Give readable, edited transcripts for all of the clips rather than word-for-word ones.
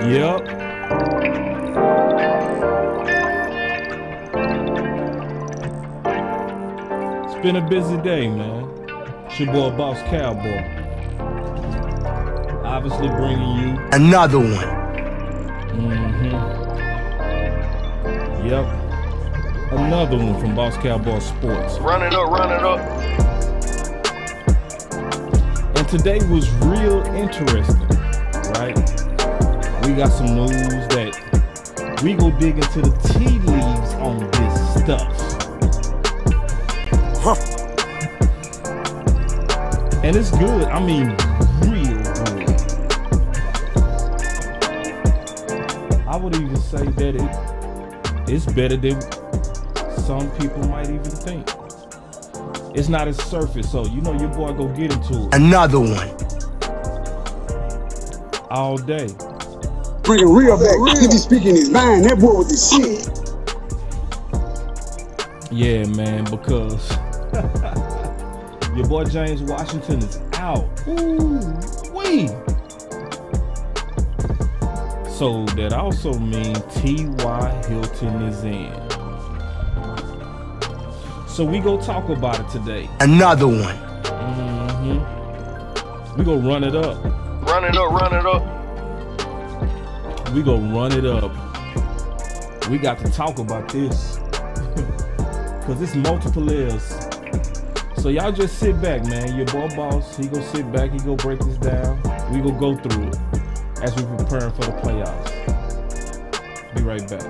Yep. It's been a busy day, man. It's your boy, Boss Cowboy. Obviously bringing you another one. Yep. Another one from BossCowboySports. Run it up, run it up. And today was real interesting, right? We got some news that we go dig into the tea leaves on this stuff. And it's good. I mean, real good. I would even say that it's better than some people might even think. It's not as surface, so you know your boy go get into it. Another one. All day. Bring it real back. He be speaking his mind. That boy with the shit. Yeah, man, because your boy James Washington is out. Ooh-wee. So that also means T Y Hilton is in. So we go talk about it today. Another one. We go run it up. Run it up, run it up. We go run it up. We got to talk about this because it's multiple layers. So y'all just sit back, man. Your boy Boss, he go sit back, he go break this down. We go through it as we preparing for the playoffs. Be right back.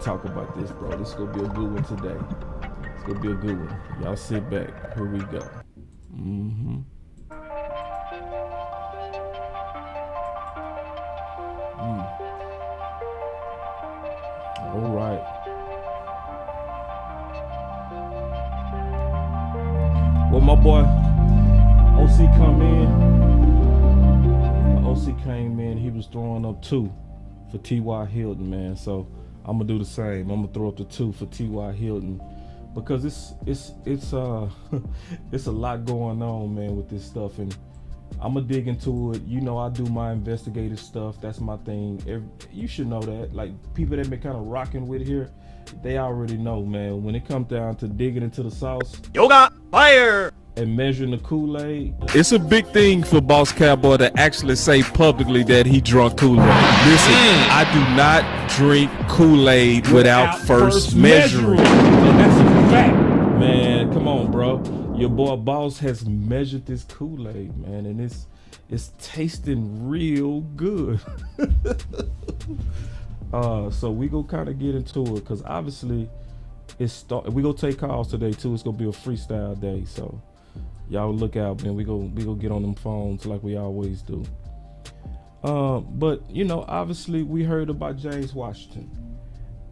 Talk about this, bro. This is gonna be a good one today. It's gonna be a good one. Y'all sit back. Here we go. All right. Well, my boy OC come in. OC came in. He was throwing up 2 for T Y Hilton, man. So I'm gonna do the same. I'm gonna throw up the 2 for T Y Hilton because it's it's a lot going on, man, with this stuff, and I'm gonna dig into it. You know, I do my investigative stuff. That's my thing. You should know that. Like people that been kind of rocking with here, they already know, man. When it comes down to digging into the sauce, Yoga fire. And measuring the Kool-Aid, it's a big thing for Boss Cowboy to actually say publicly that he drunk Kool-Aid. Listen, I do not drink Kool-Aid without first measuring. That's a fact. Man, come on, bro. Your boy Boss has measured this Kool-Aid, man, and it's tasting real good. So we go kind of get into it because obviously we go take calls today too. It's gonna be a freestyle day, so y'all look out, man. We go get on them phones like we always do. But you know, obviously we heard about James Washington,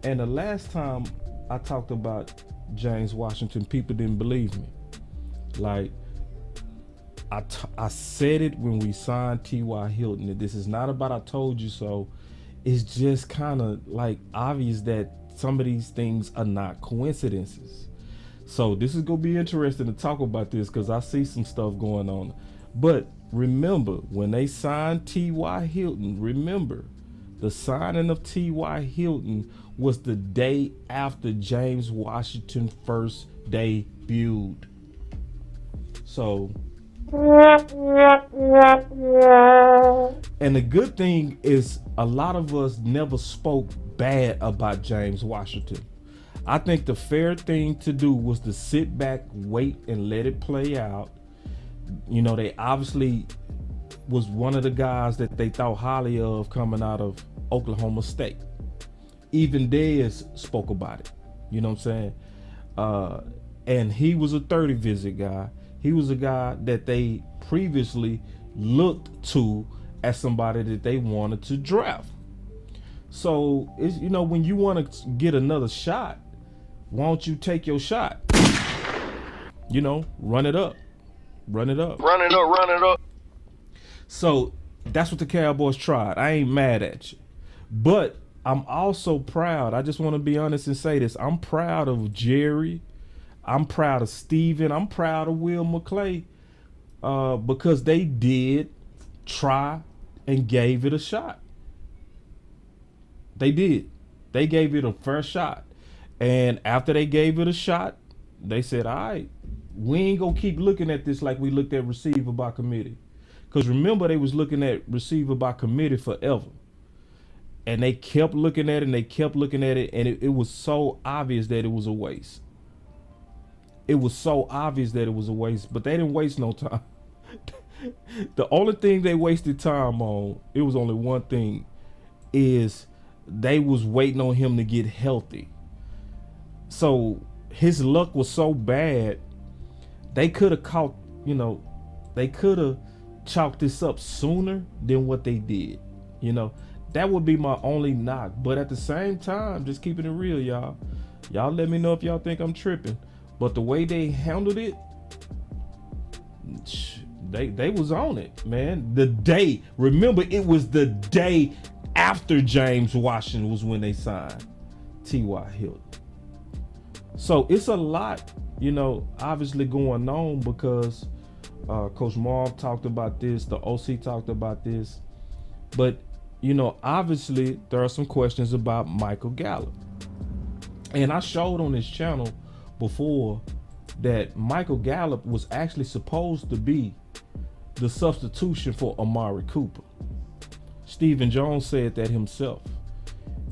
and the last time I talked about James Washington, people didn't believe me. Like I said it when we signed T Y Hilton, that this is not about I told you so. It's just kind of like obvious that some of these things are not coincidences. So this is gonna be interesting to talk about this because I see some stuff going on. But remember, when they signed T Y Hilton, remember the signing of T Y Hilton was the day after James Washington first debuted. So, and the good thing is a lot of us never spoke bad about James Washington. I think the fair thing to do was to sit back, wait, and let it play out. You know, they obviously was one of the guys that they thought highly of coming out of Oklahoma State. Even Dez spoke about it. You know what I'm saying? And he was a 30 visit guy. He was a guy that they previously looked to as somebody that they wanted to draft. So, it's, you know, when you want to get another shot, why don't you take your shot? You know, run it up. Run it up. Run it up, run it up. So that's what the Cowboys tried. I ain't mad at you. But I'm also proud. I just want to be honest and say this. I'm proud of Jerry. I'm proud of Steven. I'm proud of Will McClay because they did try and gave it a shot. They did. They gave it a fair shot. And after they gave it a shot, they said, all right, we ain't going to keep looking at this like we looked at receiver by committee. Because remember, they was looking at receiver by committee forever. And they kept looking at it and they kept looking at it. And it was so obvious that it was a waste. It was so obvious that it was a waste. But they didn't waste no time. The only thing they wasted time on, it was only one thing, is they was waiting on him to get healthy. So his luck was so bad, they could have caught, you know, they could have chalked this up sooner than what they did. You know, that would be my only knock. But at the same time, just keeping it real, y'all let me know if y'all think I'm tripping. But the way they handled it, they was on it, man. The day, remember, it was the day after James Washington was when they signed T Y Hilton. So it's a lot, you know, obviously going on because Coach Marv talked about this, the OC talked about this. But, you know, obviously there are some questions about Michael Gallup. And I showed on this channel before that Michael Gallup was actually supposed to be the substitution for Amari Cooper. Stephen Jones said that himself.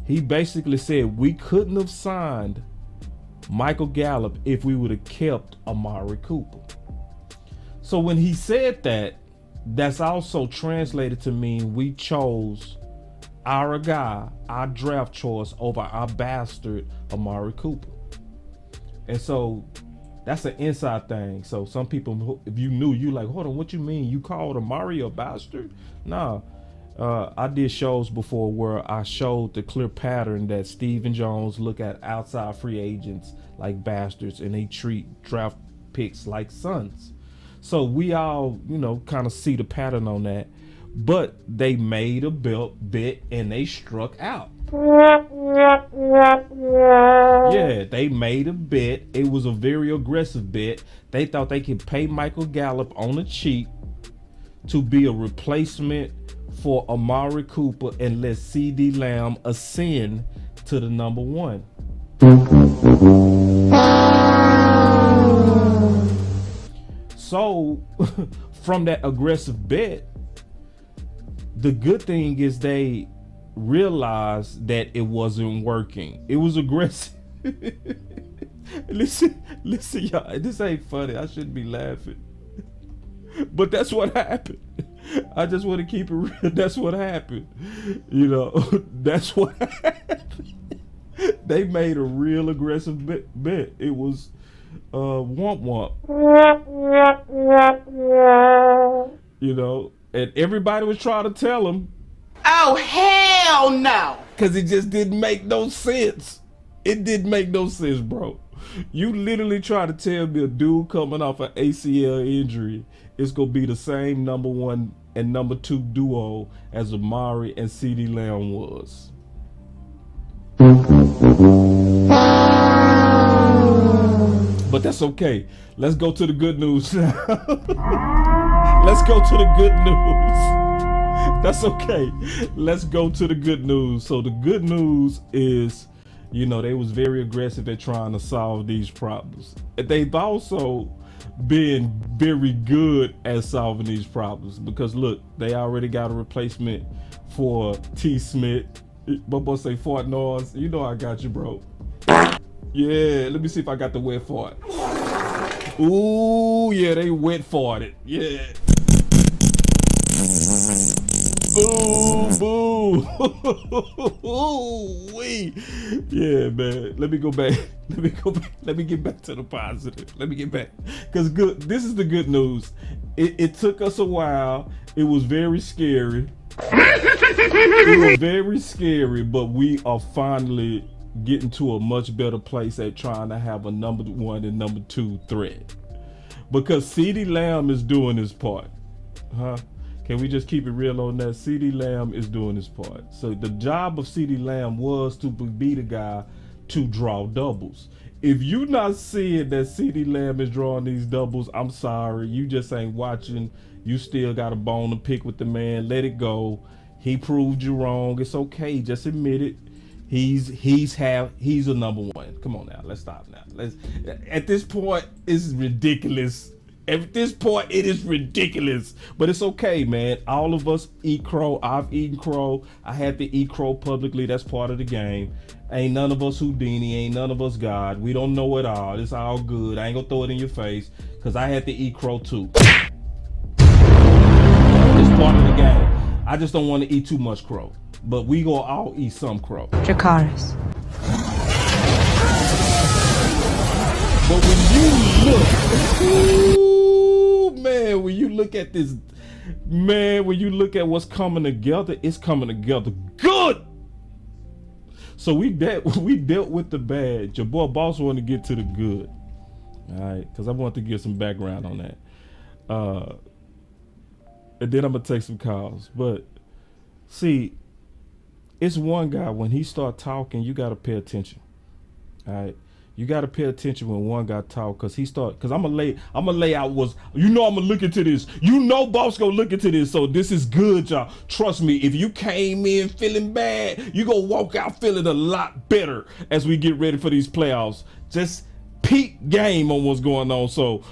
He basically said we couldn't have signed Michael Gallup if we would have kept Amari Cooper. So when he said that, that's also translated to mean we chose our guy, our draft choice over our bastard Amari Cooper. And so that's an inside thing. So some people, if you knew, you like, hold on, what you mean? You called Amari a bastard? Nah. I did shows before where I showed the clear pattern that Stephen Jones look at outside free agents like bastards and they treat draft picks like sons. So we all, you know, kind of see the pattern on that. But they made a bet and they struck out. Yeah, they made a bet. It was a very aggressive bet. They thought they could pay Michael Gallup on the cheap to be a replacement for Amari Cooper and let CD Lamb ascend to the number one. So from that aggressive bet, the good thing is they realized that it wasn't working. It was aggressive. Listen, y'all, this ain't funny. I shouldn't be laughing. But that's what happened. I just want to keep it real. That's what happened. You know, that's what happened. They made a real aggressive bet. It was womp womp. You know, and everybody was trying to tell him. Oh, hell no. Because it just didn't make no sense. It didn't make no sense, bro. You literally try to tell me a dude coming off an ACL injury is going to be the same number 1 and number 2 duo as Amari and CeeDee Lamb was. But that's okay. Let's go to the good news now. Let's go to the good news. That's okay. Let's go to the good news. So the good news is, you know, they was very aggressive at trying to solve these problems. They've also been very good at solving these problems because look, they already got a replacement for T. Smith. My boy say fart noise. You know I got you, bro. Yeah, let me see if I got the wet fart. Ooh, yeah, they wet farted. Yeah. Boo, boo. Ooh, wee. Yeah, man. Let me go back. Let me get back to the positive. Let me get back. Because good. This is the good news. It took us a while. It was very scary. It was very scary, but we are finally getting to a much better place at trying to have a number 1 and number 2 threat. Because CeeDee Lamb is doing his part. Huh? Can we just keep it real on that? CeeDee Lamb is doing his part. So the job of CeeDee Lamb was to be the guy to draw doubles. If you not seeing that CeeDee Lamb is drawing these doubles, I'm sorry. You just ain't watching. You still got a bone to pick with the man. Let it go. He proved you wrong. It's okay. Just admit it. He's a number 1. Come on now. Let's stop now. At this point, it's ridiculous. At this point, it is ridiculous, but it's okay, man. All of us eat crow. I've eaten crow. I had to eat crow publicly. That's part of the game. Ain't none of us Houdini. Ain't none of us God. We don't know it all. It's all good. I ain't gonna throw it in your face because I had to eat crow too. It's part of the game. I just don't want to eat too much crow, but we gonna all eat some crow. Dracarys. But when you look, ooh, man, when you look at this, man, when you look at what's coming together, it's coming together good. So we dealt with the bad. Your boy Boss wanted to get to the good, all right? Because I want to give some background on that. And then I'm gonna take some calls. But see, it's one guy when he start talking, you gotta pay attention, all right? You got to pay attention when one guy talk because I'm going to lay out I'm going to look into this. You know Boss going to look into this. So this is good, y'all. Trust me, if you came in feeling bad, you going to walk out feeling a lot better as we get ready for these playoffs. Just peak game on what's going on. So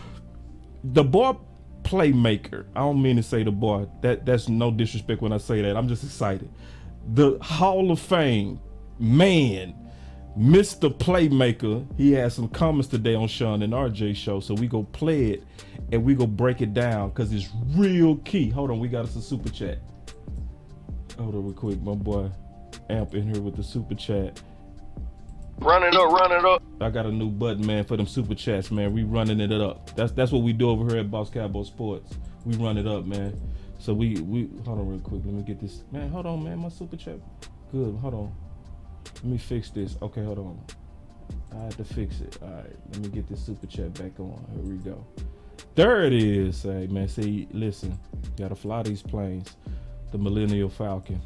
the boy Playmaker, I don't mean to say the boy. That's no disrespect when I say that. I'm just excited. The Hall of Fame, man, Mr. Playmaker, he had some comments today on Shan and RJ show, so we go play it and we go break it down because it's real key. Hold on, we got us a super chat. Hold on real quick, my boy Amp in here with the super chat. Run it up. I got a new button, man, for them super chats, man. We running it up. That's what we do over here at BossCowboySports. We run it up, man. So we hold on real quick. Let me get this, man. Hold on, man. My super chat. Good. Hold on. Let me fix this. Okay, hold on. I had to fix it. All right, let me get this super chat back on. Here we go. There it is. Hey, man, see, listen, gotta fly these planes. The Millennial Falcon.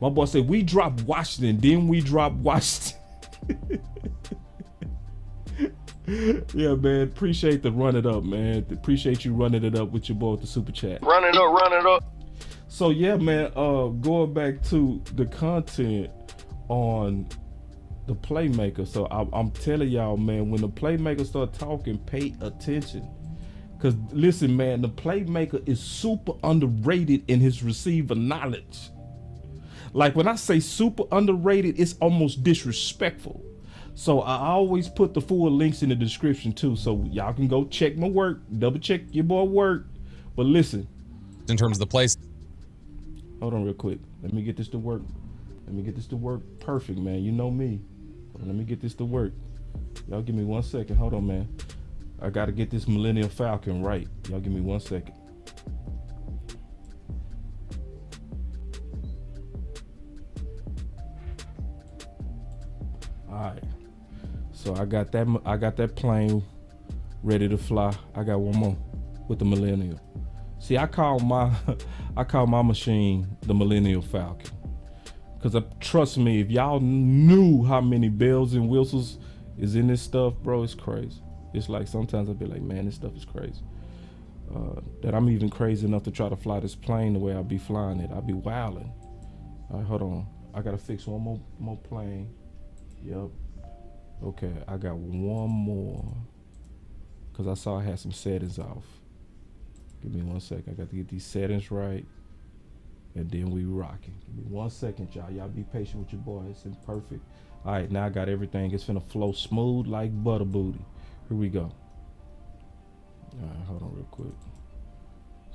My boy said, we dropped Washington, then we dropped Washington. Yeah, man, appreciate the run it up, man. Appreciate you running it up with your boy with the super chat. Run it up. So yeah, man, going back to the content on the Playmaker. So I'm telling y'all, man, when the Playmaker start talking, pay attention. Because listen, man, the Playmaker is super underrated in his receiver knowledge. Like when I say super underrated, it's almost disrespectful. So I always put the full links in the description too. So y'all can go check my work, double check your boy work. But listen. In terms of the place. Hold on real quick. Let me get this to work. Perfect, man. You know me. Let me get this to work. Y'all give me 1 second. Hold on, man. I got to get this Millennial Falcon right. Y'all give me 1 second. All right. So I got that plane ready to fly. I got one more with the Millennial. See, I call my machine the Millennial Falcon. Cause trust me, if y'all knew how many bells and whistles is in this stuff, bro, it's crazy. It's like sometimes I'd be like, man, this stuff is crazy. That I'm even crazy enough to try to fly this plane the way I'll be flying it. I'll be wilding. All right, hold on. I gotta fix one more plane. Yep. Okay, I got one more. Cause I saw I had some settings off. Give me 1 second. I got to get these settings right. And then we rocking. Give me 1 second, y'all. Y'all be patient with your boy. It's imperfect. All right, now I got everything. It's finna flow smooth like butter booty. Here we go. All right, hold on real quick.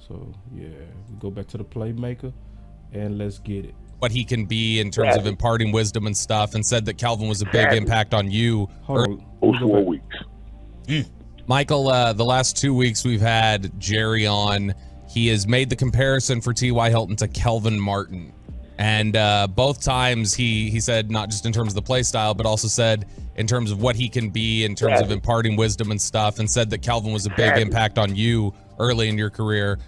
So, yeah, we go back to the Playmaker, and let's get it. What he can be in terms of imparting wisdom and stuff, and said that Kelvin was a big impact on you. Hold on. 4 weeks. Michael, the last 2 weeks we've had Jerry on. He has made the comparison for T Y Hilton to Kelvin Martin. And both times he said, not just in terms of the play style, but also said in terms of what he can be in terms of imparting wisdom and stuff, and said that Kelvin was a big impact on you early in your career.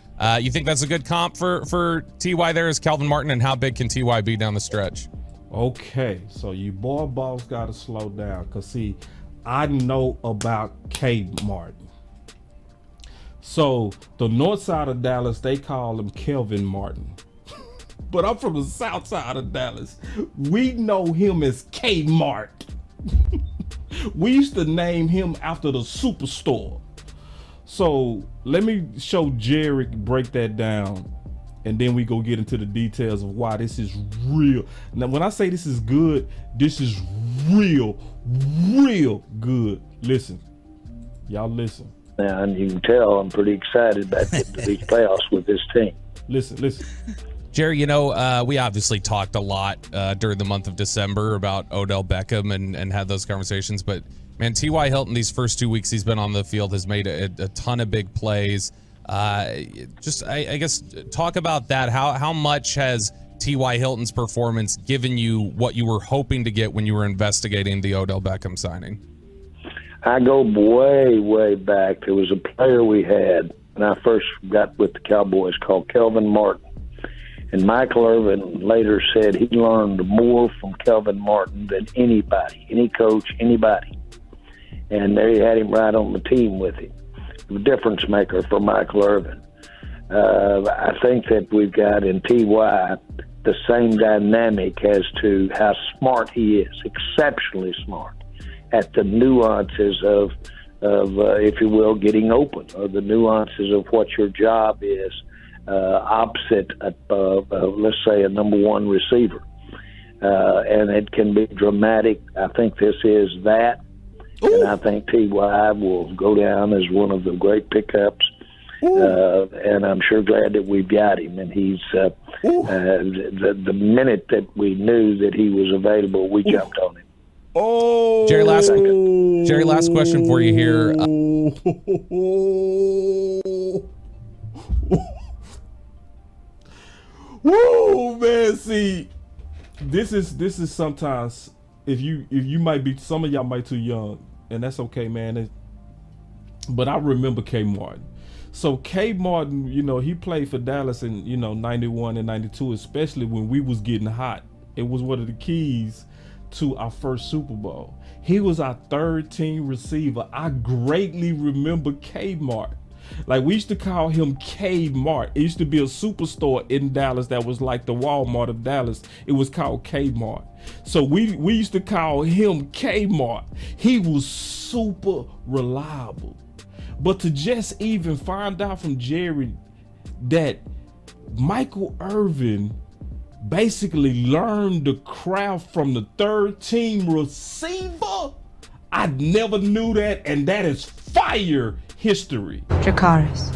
You think that's a good comp for T.Y. there as Kelvin Martin, and how big can T.Y. be down the stretch? Okay, so you balls got to slow down, because see, I know about K Martin. So the north side of Dallas, they call him Kelvin Martin. But I'm from the south side of Dallas. We know him as K Mart. We used to name him after the superstore. So let me show Jerry break that down, and then we go get into the details of why this is real. Now, when I say this is good, this is real good. Listen, y'all listen. And you can tell I'm pretty excited about getting to these playoffs with this team. Listen. Jerry, we obviously talked a lot during the month of December about Odell Beckham and had those conversations, but man, T.Y. Hilton, these first 2 weeks he's been on the field, has made a ton of big plays. I guess talk about that. How much has T.Y. Hilton's performance given you what you were hoping to get when you were investigating the Odell Beckham signing? I go way back. There was a player we had when I first got with the Cowboys called Kelvin Martin. And Michael Irvin later said he learned more from Kelvin Martin than anybody, any coach, anybody. And there he had him right on the team with him. The difference maker for Michael Irvin. I think that we've got in T.Y. the same dynamic as to how smart he is, exceptionally smart, at the nuances of if you will, getting open, or the nuances of what your job is opposite, let's say, a number one receiver. And it can be dramatic. I think this is that. Ooh. And I think T.Y. will go down as one of the great pickups. And I'm sure glad that we've got him. And he's the minute that we knew that he was available, we jumped on him. Oh, Jerry, last question for you here. Woo, man! See, this is sometimes if you might be, some of y'all might too young, and that's okay, man. But I remember K Martin. So K Martin, he played for Dallas in 91 and 92, especially when we was getting hot. It was one of the keys to our first Super Bowl. He was our third team receiver. I greatly remember K Mart. Like, we used to call him K Mart. It used to be a superstore in Dallas that was like the Walmart of Dallas. It was called K Mart. So we used to call him K Mart. He was super reliable. But to just even find out from Jerry that Michael Irvin basically learned the craft from the third team receiver, I never knew that, and that is fire history. Dracarys.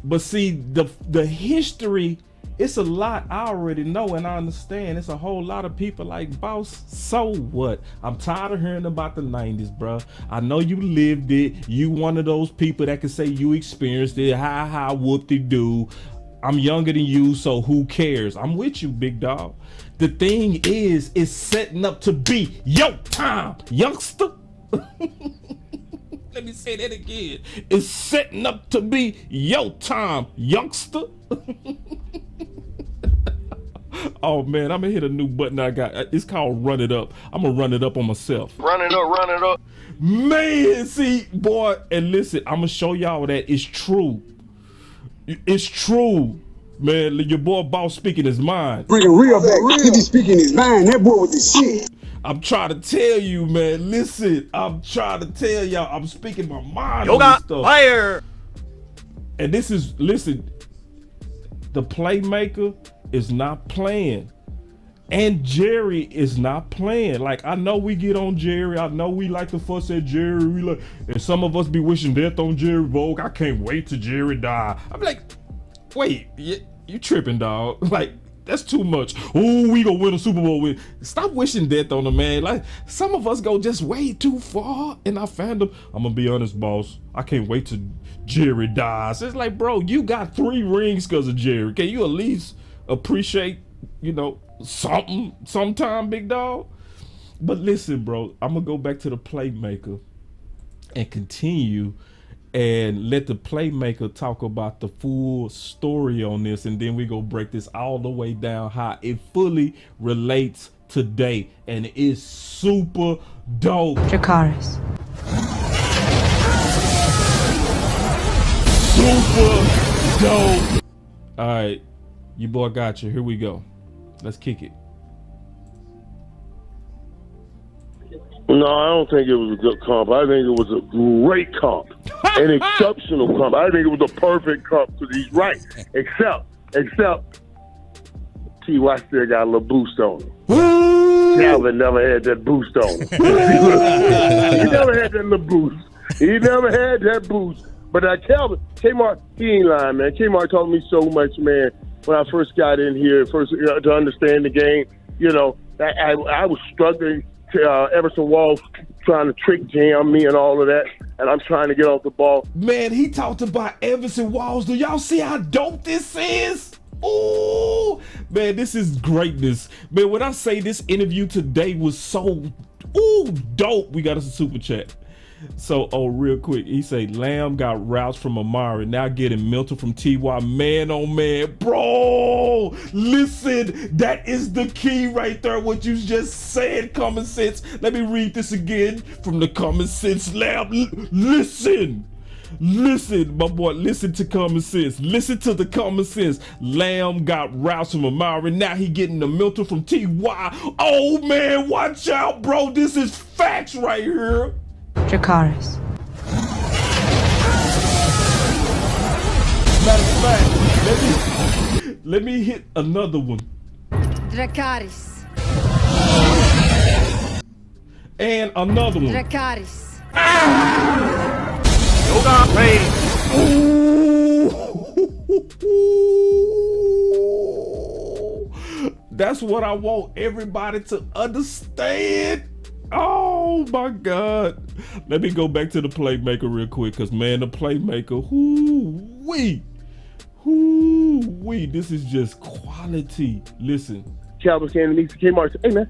But see, the history It's a lot I already know and I understand. It's a whole lot of people like, boss, so what? I'm tired of hearing about the 90s, bro. I know you lived it. You one of those people that can say you experienced it. Hi, whoop-de-doo. I'm younger than you, so who cares? I'm with you, big dog. The thing is, it's setting up to be your time, youngster. Let me say that again. It's setting up to be your time, youngster. Oh man, I'm gonna hit a new button I got. It's called Run It Up. I'm gonna run it up on myself. Run it up, run it up. Man, see, boy, and listen, I'm gonna show y'all that it's true. It's true, man. Your boy Boss speaking his mind. Bring it real back. He be speaking his mind. That boy with the shit. I'm trying to tell you, man. Listen, I'm trying to tell y'all. I'm speaking my mind on this stuff. Fire. And this is, listen, the Playmaker is not playing. And Jerry is not playing. Like, I know we get on Jerry. I know we like to fuss at Jerry. We like, and some of us be wishing death on Jerry Vogue. I can't wait till Jerry die. I'm like, wait, you tripping, dog. Like, that's too much. Oh, we gonna win a Super Bowl with. Stop wishing death on the man. Like, some of us go just way too far in our fandom. I'm gonna be honest, boss. I can't wait till Jerry dies. It's like, bro, you got 3 rings because of Jerry. Can you at least appreciate, something sometime, big dog? But listen, bro, I'm gonna go back to the Playmaker and continue and let the Playmaker talk about the full story on this, and then we go break this all the way down how it fully relates today, and it's super dope. Dracarys. Super dope. All right, your boy got you. Here we go. Let's kick it. No, I don't think it was a good comp. I think it was a great comp, an exceptional comp. I think it was a perfect comp because he's right. Except T Y still got a little boost on him. Kelvin never had that boost on him. He never had that little boost. He never had that boost. But Kelvin, Kmart, he ain't lying, man. Kmart taught me so much, man. When I first got in here, to understand the game, I was struggling. Everson Walls trying to trick jam me and all of that, and I'm trying to get off the ball. Man, he talked about Everson Walls. Do y'all see how dope this is? Ooh, man, this is greatness. Man, when I say this interview today was so dope, we got us a super chat. So, real quick, he say Lamb got routes from Amari, now getting mental from TY. Man, oh man, bro, listen, that is the key right there. What you just said, common sense. Let me read this again from the common sense lab. Listen, my boy, listen to common sense. Listen to the common sense. Lamb got routes from Amari, now he getting the mental from TY. Oh man, watch out, bro. This is facts right here. Dracarys. Matter of fact, let me hit another one. Dracarys. And another one. Dracarys. Yoga play. That's what I want everybody to understand. Oh my God. Let me go back to the Playmaker real quick, because man, the Playmaker, this is just quality. Listen. Calvin came to me, came out and said, hey man,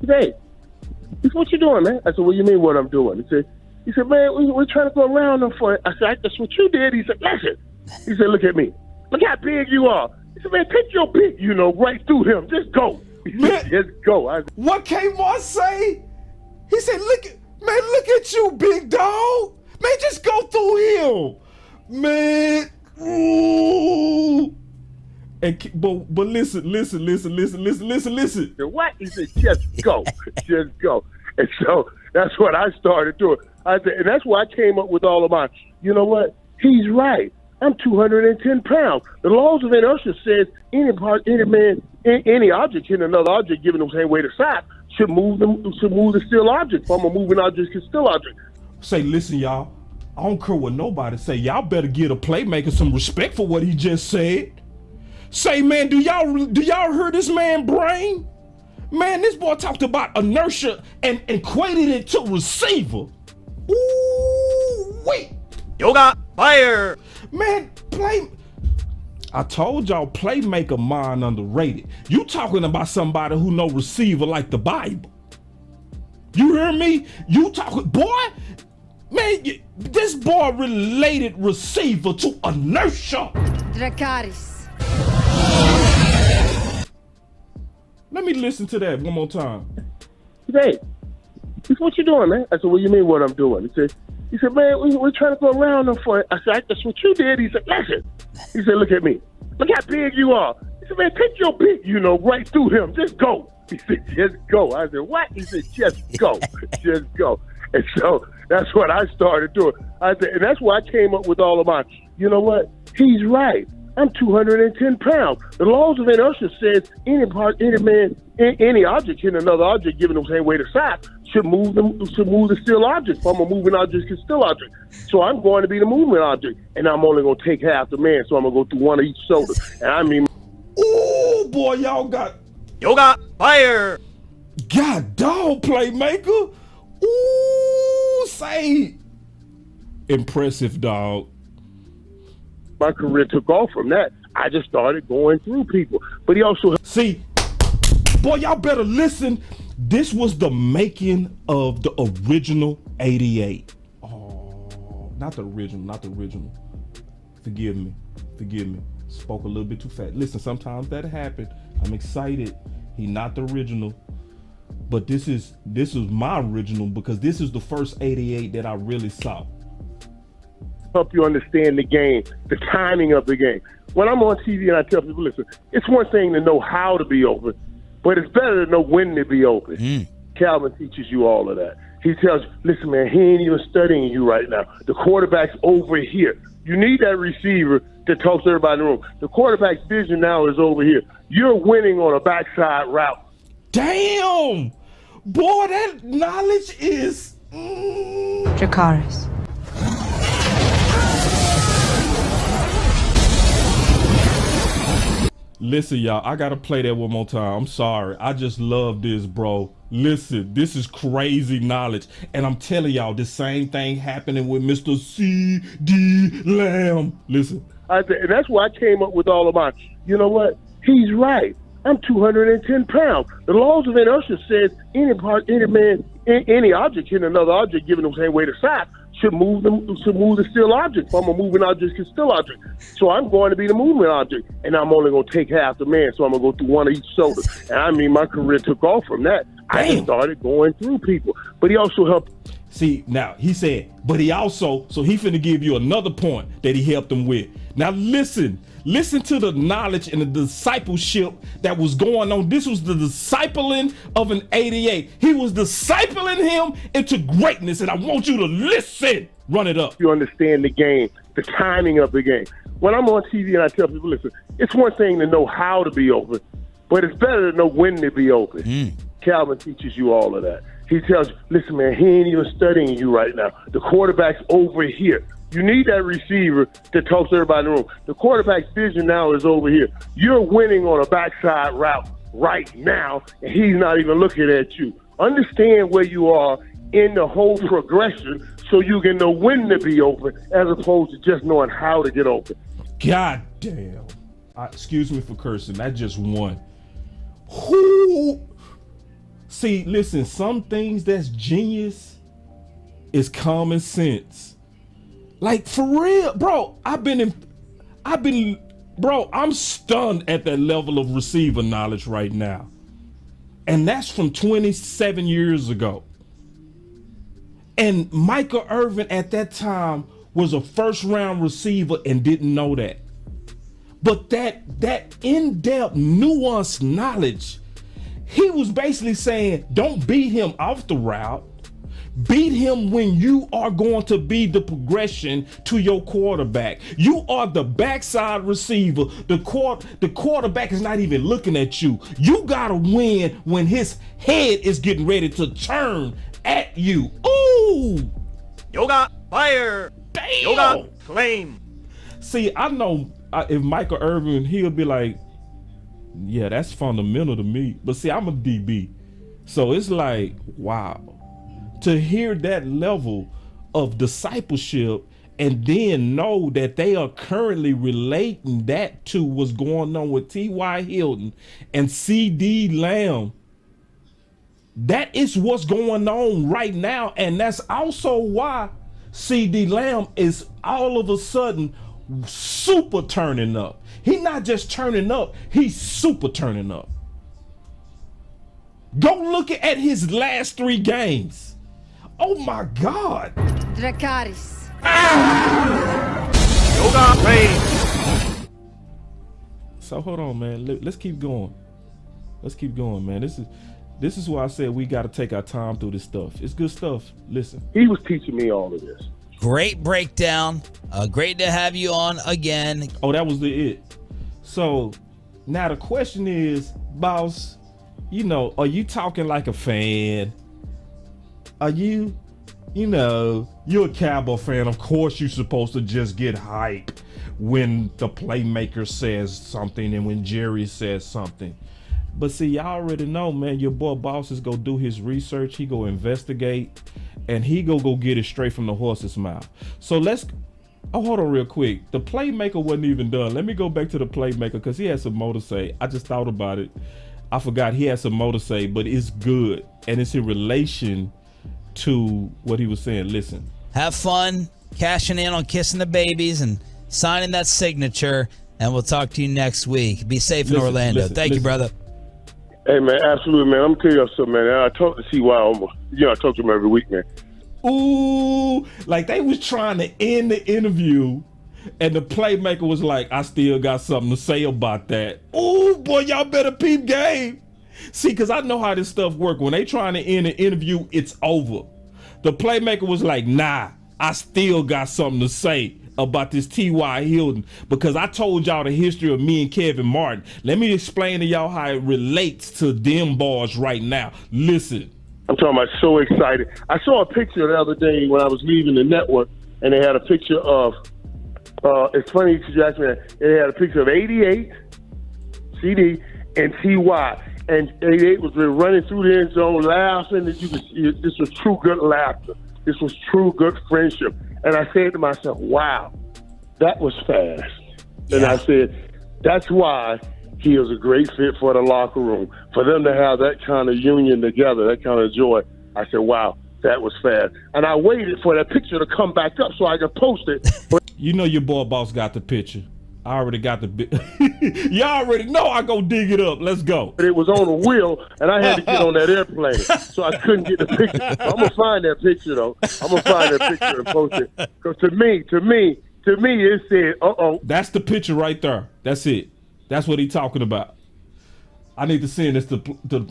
he said, what you doing, man? I said, what do you mean what I'm doing? He said, man, we're trying to go around them for it. I said, that's what you did. He said, listen. He said, look at me. Look how big you are. He said, man, take your beat, right through him. Just go. Man, just go. What Kmart say? He said, look at you, big dog. Man, just go through him. Man. Ooh. And but listen. What? He said, just go. Just go. And so that's what I started doing. I said, and that's why I came up with all of mine. You know what? He's right. I'm 210 pounds. The laws of inertia says any object hitting another object, giving them the same weight aside, should move the still object from a moving object to still object. Say, listen, y'all. I don't care what nobody say. Y'all better give a Playmaker some respect for what he just said. Say, man, do y'all hear this man brain? Man, this boy talked about inertia and equated it to receiver. Ooh, wait. Yoga fire. Man, I told y'all Playmaker mind underrated. You talking about somebody who know receiver like the Bible. You hear me? You talking, boy, man, this boy related receiver to inertia. Dracarys. Let me listen to that one more time. Hey, what you doing, man? I said, what do you mean what I'm doing? He said, man, we're trying to go around them for it. I said, that's what you did. He said, listen. He said, look at me. Look how big you are. He said, man, take your big, right through him. Just go. He said, just go. I said, what? He said, just go. Just go. And so that's what I started doing. I said, and that's why I came up with all of mine. You know what? He's right. I'm 210 pounds. The laws of inertia says any object hitting another object, given the same weight or size, should move the still object from a moving object to still object. So I'm going to be the movement object, and I'm only going to take half the man, so I'm going to go through one of each shoulder. And I mean, ooh, boy, y'all got Yoga fire. God dog, Playmaker. Ooh, say impressive, dog. my career took off from that. I just started going through people. But he also... See, boy, y'all better listen. This was the making of the original 88. Oh, not the original. Forgive me. Spoke a little bit too fast. Listen, sometimes that happened. I'm excited. He not the original. But this is my original because this is the first 88 that I really saw. Help you understand the game, the timing of the game. When I'm on TV and I tell people, listen, it's one thing to know how to be open, but it's better to know when to be open. Kelvin teaches you all of that. He tells you, listen, man, he ain't even studying you right now. The quarterback's over here. You need that receiver to talk to everybody in the room. The quarterback's vision now is over here. You're winning on a backside route. Damn! Boy, that knowledge is... Dracarys. Listen, y'all, I gotta play that one more time. I'm sorry. I just love this, bro. Listen, this is crazy knowledge. And I'm telling y'all, the same thing happening with Mr. C.D. Lamb. Listen. And that's why I came up with all of mine. You know what? He's right. I'm 210 pounds. The laws of inertia says any object hitting another object, given the same weight or size, should move the still object from a moving object to still object. So I'm going to be the movement object, and I'm only going to take half the man, so I'm going to go through one of each shoulder. And I mean, my career took off from that. Damn. I just started going through people. But he also helped. See, now, he said, but he also, so he finna give you another point that he helped him with. Now listen to the knowledge and the discipleship that was going on. This was the discipling of an 88. He was discipling him into greatness, and I want you to listen. Run it up. You understand the game, the timing of the game. When I'm on TV and I tell people, listen, it's one thing to know how to be open, but it's better to know when to be open. Kelvin teaches you all of that. He tells you, listen, man, he ain't even studying you right now. The quarterback's over here. You need that receiver to talk to everybody in the room. The quarterback's vision now is over here. You're winning on a backside route right now, and he's not even looking at you. Understand where you are in the whole progression so you can know when to be open as opposed to just knowing how to get open. God damn. Excuse me for cursing. That just one. Who? See, listen, some things that's genius is common sense. Like, for real, bro, I'm stunned at that level of receiver knowledge right now. And that's from 27 years ago. And Michael Irvin at that time was a first round receiver and didn't know that. But that in-depth, nuanced knowledge, he was basically saying, don't beat him off the route. Beat him when you are going to be the progression to your quarterback. You are the backside receiver. The quarterback is not even looking at you. You gotta win when his head is getting ready to turn at you. Ooh! Yoga fire. Damn! Yoga flame. See, I know if Michael Irvin, he'll be like, yeah, that's fundamental to me. But see, I'm a DB. So it's like, wow. To hear that level of discipleship and then know that they are currently relating that to what's going on with T Y Hilton and CD Lamb. That is what's going on right now. And that's also why CD Lamb is all of a sudden super turning up. He's not just turning up, he's super turning up. Go look at his last 3 games. Oh my God. Dracarys. Yoga Rain. So hold on, man. Let's keep going. Let's keep going, man. This is why I said we got to take our time through this stuff. It's good stuff. Listen. He was teaching me all of this. Great breakdown. Great to have you on again. Oh, that was it. So now the question is, boss, you know, are you talking like a fan? Are you, you're a Cowboy fan. Of course you're supposed to just get hype when the Playmaker says something and when Jerry says something. But see, y'all already know, man, your boy Boss is gonna do his research. He go investigate and he go get it straight from the horse's mouth. So hold on real quick. The Playmaker wasn't even done. Let me go back to the Playmaker because he had some more to say. I just thought about it. I forgot he had some more to say, but it's good. And it's in relation to what he was saying. Listen. Have fun cashing in on kissing the babies and signing that signature. And we'll talk to you next week. Be safe in Orlando. Thank you, brother. Hey, man, absolutely, man. I'm going to tell you something, man. I talk to CY almost. I talk to him every week, man. Ooh, like they was trying to end the interview and the Playmaker was like, I still got something to say about that. Ooh, boy, y'all better peep game. See, because I know how this stuff work. When they trying to end an interview, it's over. The Playmaker was like, nah, I still got something to say about this T Y Hilton because I told y'all the history of me and Kevin Martin. Let me explain to y'all how it relates to them boys right now. Listen. I'm talking about so excited. I saw a picture the other day when I was leaving the network, and they had a picture of, it's funny because you asked me that, they had a picture of 88, CD, and TY. And 88 was running through the end zone laughing. This was true good laughter. This was true good friendship. And I said to myself, wow, that was fast. Yeah. And I said, that's why he is a great fit for the locker room. For them to have that kind of union together, that kind of joy. I said, wow, that was fast. And I waited for that picture to come back up so I could post it. You know your boy Boss got the picture. I already got the y'all already know I go dig it up. Let's go. It was on a wheel, and I had to get on that airplane, so I couldn't get the picture. I'm going to find that picture, though. I'm going to find that picture and post it. Because to me, it said, uh-oh. That's the picture right there. That's it. That's what he talking about. I need to send this to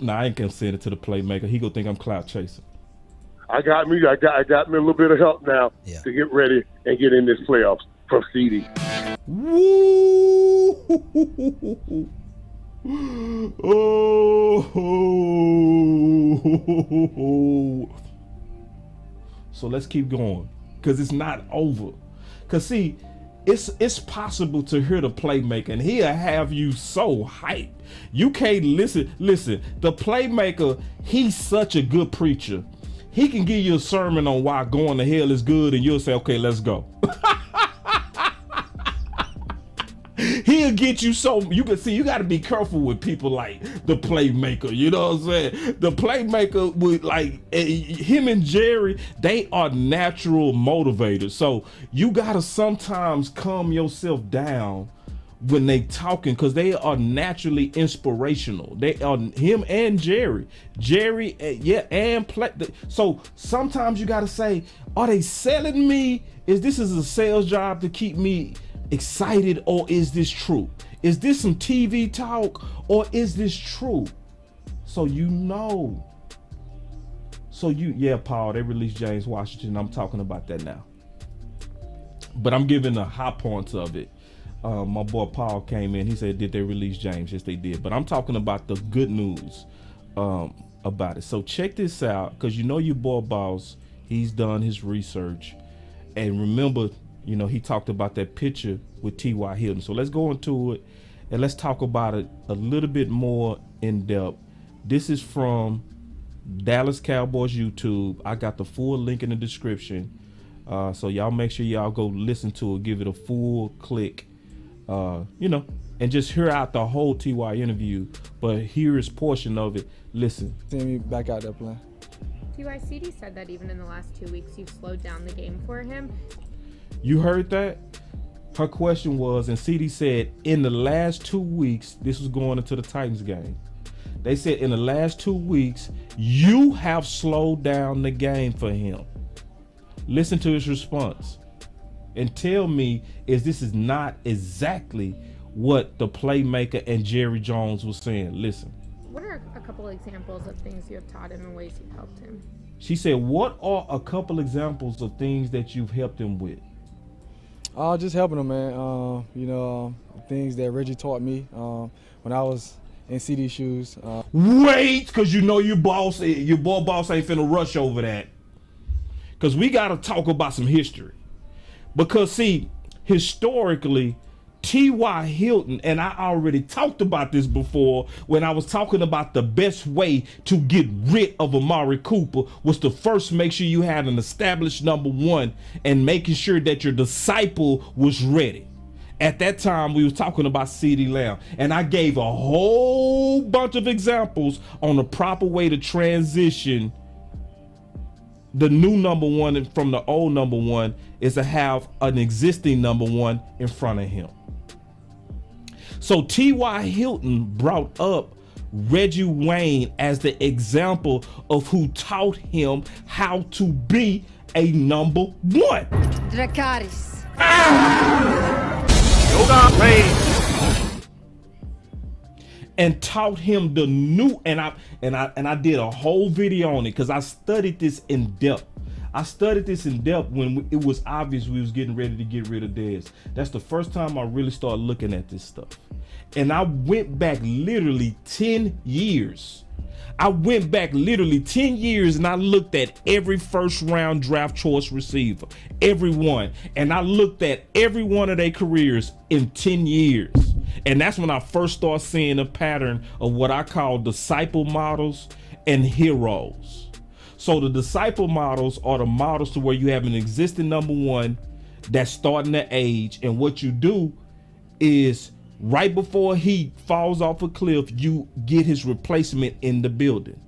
I ain't gonna send it to the Playmaker. He gonna think I'm clout chasing. I got me a little bit of help now to get ready and get in this playoffs from CD. Woo! Oh! So let's keep going because it's not over. Because see, it's possible to hear the Playmaker and he'll have you so hyped. You can't listen. Listen, the Playmaker, he's such a good preacher. He can give you a sermon on why going to hell is good and you'll say, okay, let's go. He'll get you so you can see. You got to be careful with people like the Playmaker. You know what I'm saying? The Playmaker with like him and Jerry, they are natural motivators. So you got to sometimes calm yourself down when they talking because they are naturally inspirational. They are him and Jerry, and play. So sometimes you got to say, are they selling me? Is this a sales job to keep me excited, or is this true? Is this some TV talk, or is this true? So Paul, they released James Washington. I'm talking about that now, but I'm giving the high points of it. My boy Paul came in. He said, did they release James? Yes, they did. But I'm talking about the good news about it. So check this out, because your boy Boss, he's done his research. And remember, he talked about that picture with T Y Hilton. So let's go into it and let's talk about it a little bit more in depth. This is from Dallas Cowboys YouTube. I got the full link in the description. So y'all make sure y'all go listen to it, give it a full click, and just hear out the whole TY interview. But here is portion of it. Listen. See me back out there playing. TY, CD said that even in the last 2 weeks, you've slowed down the game for him. You heard that? Her question was, and CD said, in the last 2 weeks, this was going into the Titans game. They said in the last 2 weeks, you have slowed down the game for him. Listen to his response and tell me if this is not exactly what the Playmaker and Jerry Jones was saying. Listen. What are a couple examples of things you have taught him and ways you've helped him? She said, what are a couple examples of things that you've helped him with? Just helping him, man. Things that Reggie taught me when I was in CD shoes. Wait, because your boy boss ain't finna rush over that. Because we got to talk about some history. Because, see, historically, T Y Hilton, and I already talked about this before when I was talking about the best way to get rid of Amari Cooper was to first make sure you had an established number one and making sure that your disciple was ready. At that time, we was talking about CeeDee Lamb, and I gave a whole bunch of examples on the proper way to transition the new number one from the old number one is to have an existing number one in front of him. So T Y Hilton brought up Reggie Wayne as the example of who taught him how to be a number one. Dracarys. Yoga rain. And taught him the new, and I did a whole video on it because I studied this in depth. I studied this in depth when it was obvious we was getting ready to get rid of Dez. That's the first time I really started looking at this stuff. And I went back literally 10 years. I went back literally 10 years and I looked at every first round draft choice receiver, every one. And I looked at every one of their careers in 10 years. And that's when I first started seeing a pattern of what I call disciple models and heroes. So the disciple models are the models to where you have an existing number one that's starting to age. And what you do is right before he falls off a cliff, you get his replacement in the building.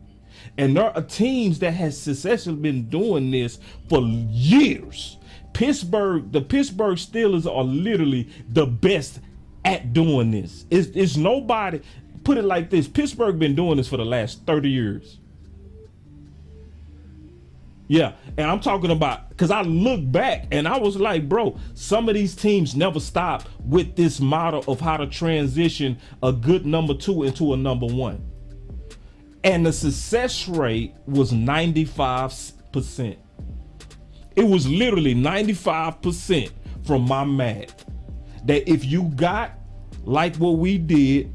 And there are teams that has successfully been doing this for years. The Pittsburgh Steelers are literally the best at doing this. It's nobody, put it like this, Pittsburgh been doing this for the last 30 years. Yeah, and I'm talking about, because I look back and I was like, bro, some of these teams never stop with this model of how to transition a good number two into a number one. And the success rate was 95%. It was literally 95% from my math. That if you got, like what we did,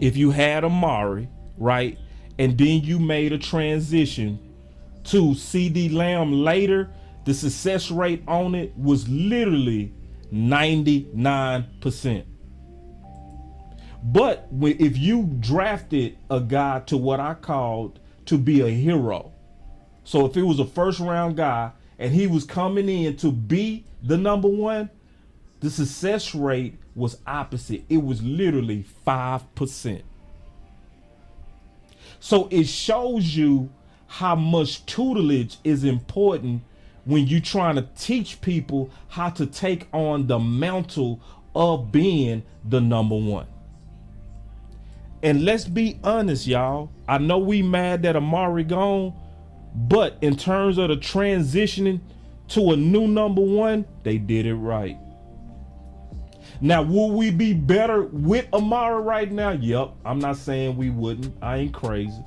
if you had Amari, right? And then you made a transition to CeeDee Lamb later, the success rate on it was literally 99%. But if you drafted a guy to what I called to be a hero, so if it was a first round guy and he was coming in to be the number one, the success rate was opposite. It was literally 5%. So it shows you how much tutelage is important when you're trying to teach people how to take on the mantle of being the number one. And let's be honest, y'all. I know we mad that Amari gone, but in terms of the transitioning to a new number one, they did it right. Now, will we be better with Amari right now? Yep. I'm not saying we wouldn't. I ain't crazy.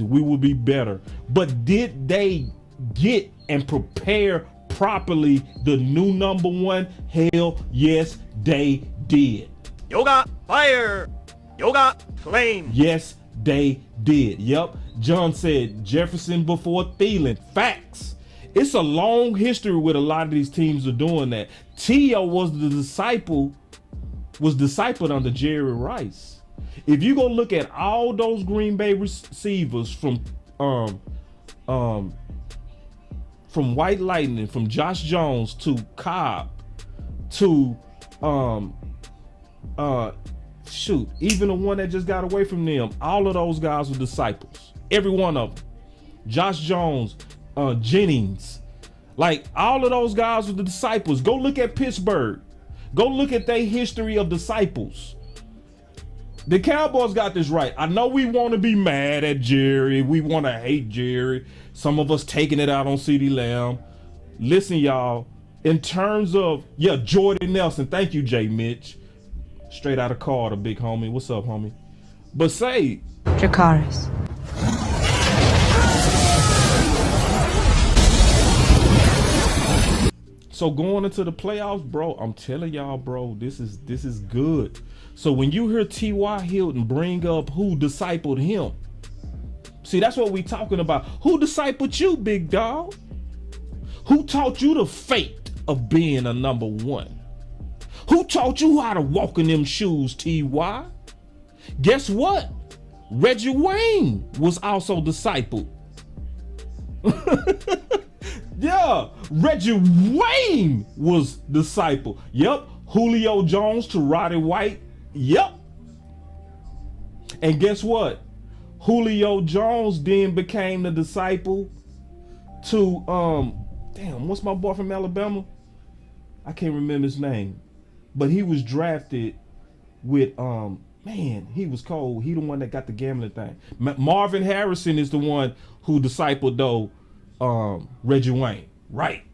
We will be better. But did they get and prepare properly the new number one? Hell yes, they did. Yoga fire. Yoga flame. Yes, they did. Yep. John said Jefferson before Thielen. Facts. It's a long history with a lot of these teams are doing that. T.O. was discipled under Jerry Rice. If you go look at all those Green Bay receivers from White Lightning, from Josh Jones to Cobb to even the one that just got away from them, all of those guys were disciples. Every one of them. Josh Jones, Jennings, like all of those guys were the disciples. Go look at Pittsburgh. Go look at their history of disciples. The Cowboys got this right. I know we want to be mad at Jerry. We want to hate Jerry. Some of us taking it out on CeeDee Lamb. Listen, y'all, in terms of, Jordan Nelson. Thank you, Jay Mitch. Straight out of Carter, big homie. What's up, homie? But say, Dracarys. so going into the playoffs, bro, I'm telling y'all, bro, this is good. So when you hear T Y Hilton bring up who discipled him, see, that's what we talking about. Who discipled you, big dog? Who taught you the fate of being a number one? Who taught you how to walk in them shoes, T.Y.? Guess what? Reggie Wayne was also discipled. Yeah, Reggie Wayne was discipled. Yep. Julio Jones to Roddy White. Yep. And guess what? Julio Jones then became the disciple to what's my boy from Alabama? I can't remember his name. But he was drafted with he was cold. He the one that got the gambling thing. Marvin Harrison is the one who discipled Reggie Wayne. Right.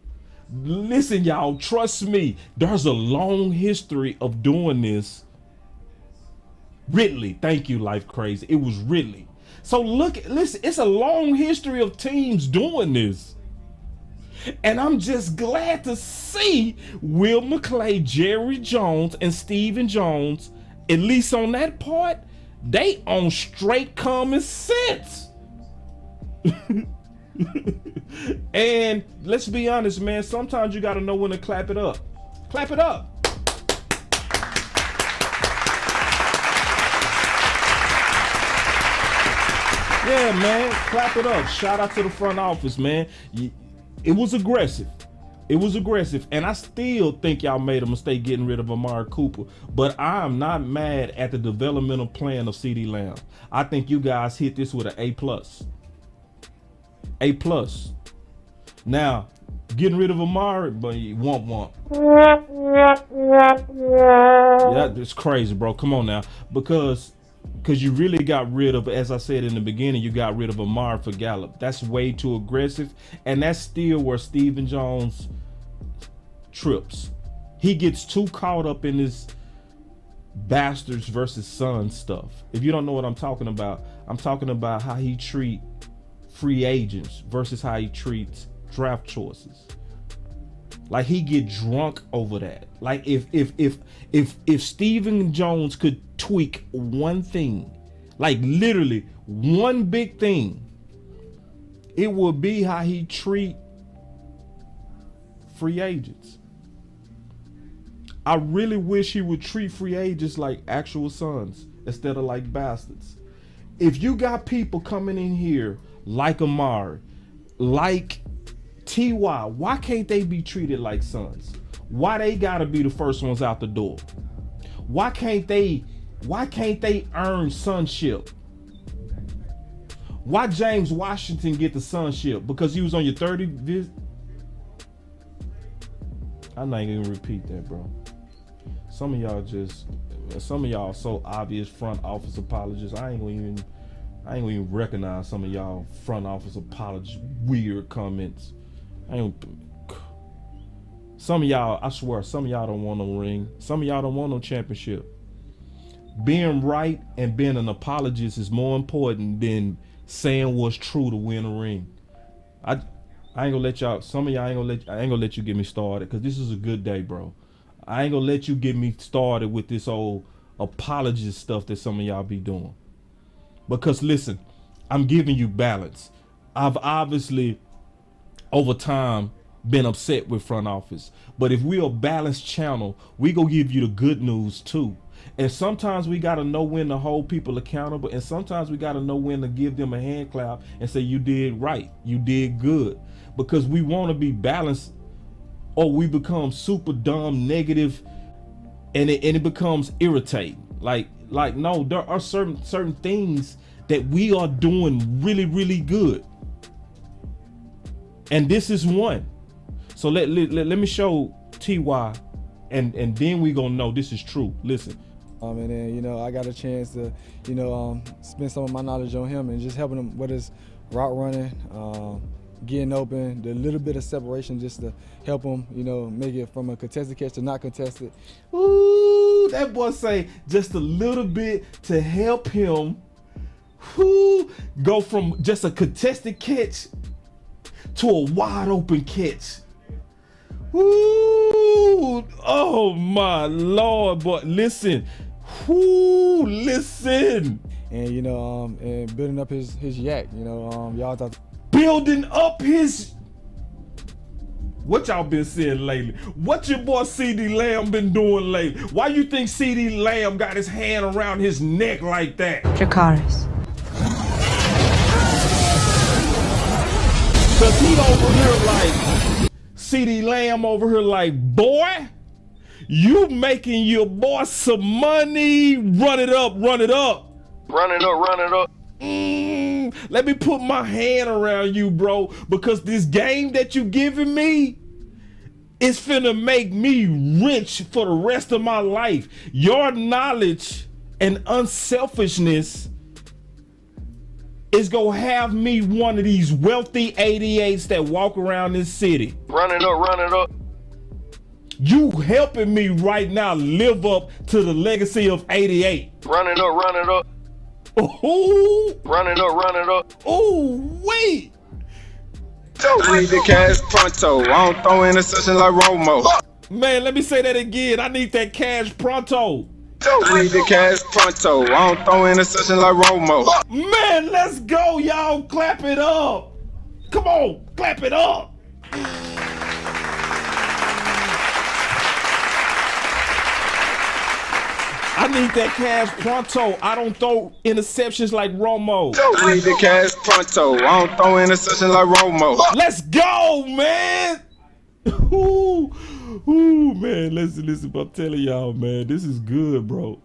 Listen, y'all, trust me. There's a long history of doing this. Ridley, thank you, Life Crazy. It was Ridley. So listen, it's a long history of teams doing this. And I'm just glad to see Will McClay, Jerry Jones, and Stephen Jones, at least on that part, they on straight common sense. And let's be honest, man, sometimes you got to know when to clap it up. Clap it up. Yeah, man, clap it up. Shout out to the front office, man. It was aggressive. It was aggressive. And I still think y'all made a mistake getting rid of Amari Cooper. But I'm not mad at the developmental plan of CeeDee Lamb. I think you guys hit this with an A+. A+. Now, getting rid of Amari, but you womp. Yeah, it's crazy, bro. Come on now. Because you really got rid of, as I said in the beginning, you got rid of Amari for Gallup. That's way too aggressive. And that's still where Stephen Jones trips. He gets too caught up in this bastards versus sons stuff. If you don't know what I'm talking about how he treat free agents versus how he treats draft choices. Like, he get drunk over that. Like, if Stephen Jones could tweak one thing, like literally one big thing, it would be how he treat free agents. I really wish he would treat free agents like actual sons instead of like bastards. If you got people coming in here like Amari, like T.Y., why can't they be treated like sons? Why they gotta be the first ones out the door? Why can't they earn sonship? Why James Washington get the sonship? Because he was on your 30 visit? I'm not even gonna repeat that, bro. Some of y'all so obvious front office apologists. I ain't gonna even recognize some of y'all front office apologists weird comments. Some of y'all, I swear, some of y'all don't want no ring. Some of y'all don't want no championship. Being right and being an apologist is more important than saying what's true to win a ring. I ain't gonna let y'all, some of y'all I ain't gonna let you get me started, because this is a good day, bro. I ain't gonna let you get me started with this old apologist stuff that some of y'all be doing. Because listen, I'm giving you balance. I've obviously over time been upset with front office. But if we're a balanced channel, we go give you the good news too. And sometimes we got to know when to hold people accountable, and sometimes we got to know when to give them a hand clap and say you did right, you did good, because we want to be balanced, or we become super dumb negative, and it becomes irritating. Like no, there are certain things that we are doing really, really good, and this is one. So let me show TY, and then we gonna know this is true. Listen. And then, you know, I got a chance to, you know, spend some of my knowledge on him and just helping him with his route running, getting open, the little bit of separation just to help him, you know, make it from a contested catch to not contested. Ooh, that boy say just a little bit to help him go from just a contested catch to a wide open catch. Ooh, oh my Lord, boy, listen. Ooh, listen. And, you know, and building up his yak, you know, y'all thought. Building up his. What y'all been seeing lately? What your boy CD Lamb been doing lately? Why you think CD Lamb got his hand around his neck like that? Dracarys. Cause he over here like, CD Lamb over here like, boy, you making your boy some money. Run it up, run it up. Run it up, run it up. Let me put my hand around you, bro, because this game that you giving me is finna make me rich for the rest of my life. Your knowledge and unselfishness is gonna have me one of these wealthy 88s that walk around this city. Run it up, run it up. You helping me right now live up to the legacy of 88. Run it up, run it up. Ooh. Run it up, run it up. Ooh, wait. I need the cash pronto. I don't throw interceptions like Romo. Man, let me say that again. I need that cash pronto. I need the cash pronto. I don't throw interceptions like Romo. Man, let's go, y'all. Clap it up. Come on, clap it up. I need that cash pronto. I don't throw interceptions like Romo. I need the cash pronto. I don't throw interceptions like Romo. Let's go, man. Ooh, man. Listen. I'm telling y'all, man. This is good, bro.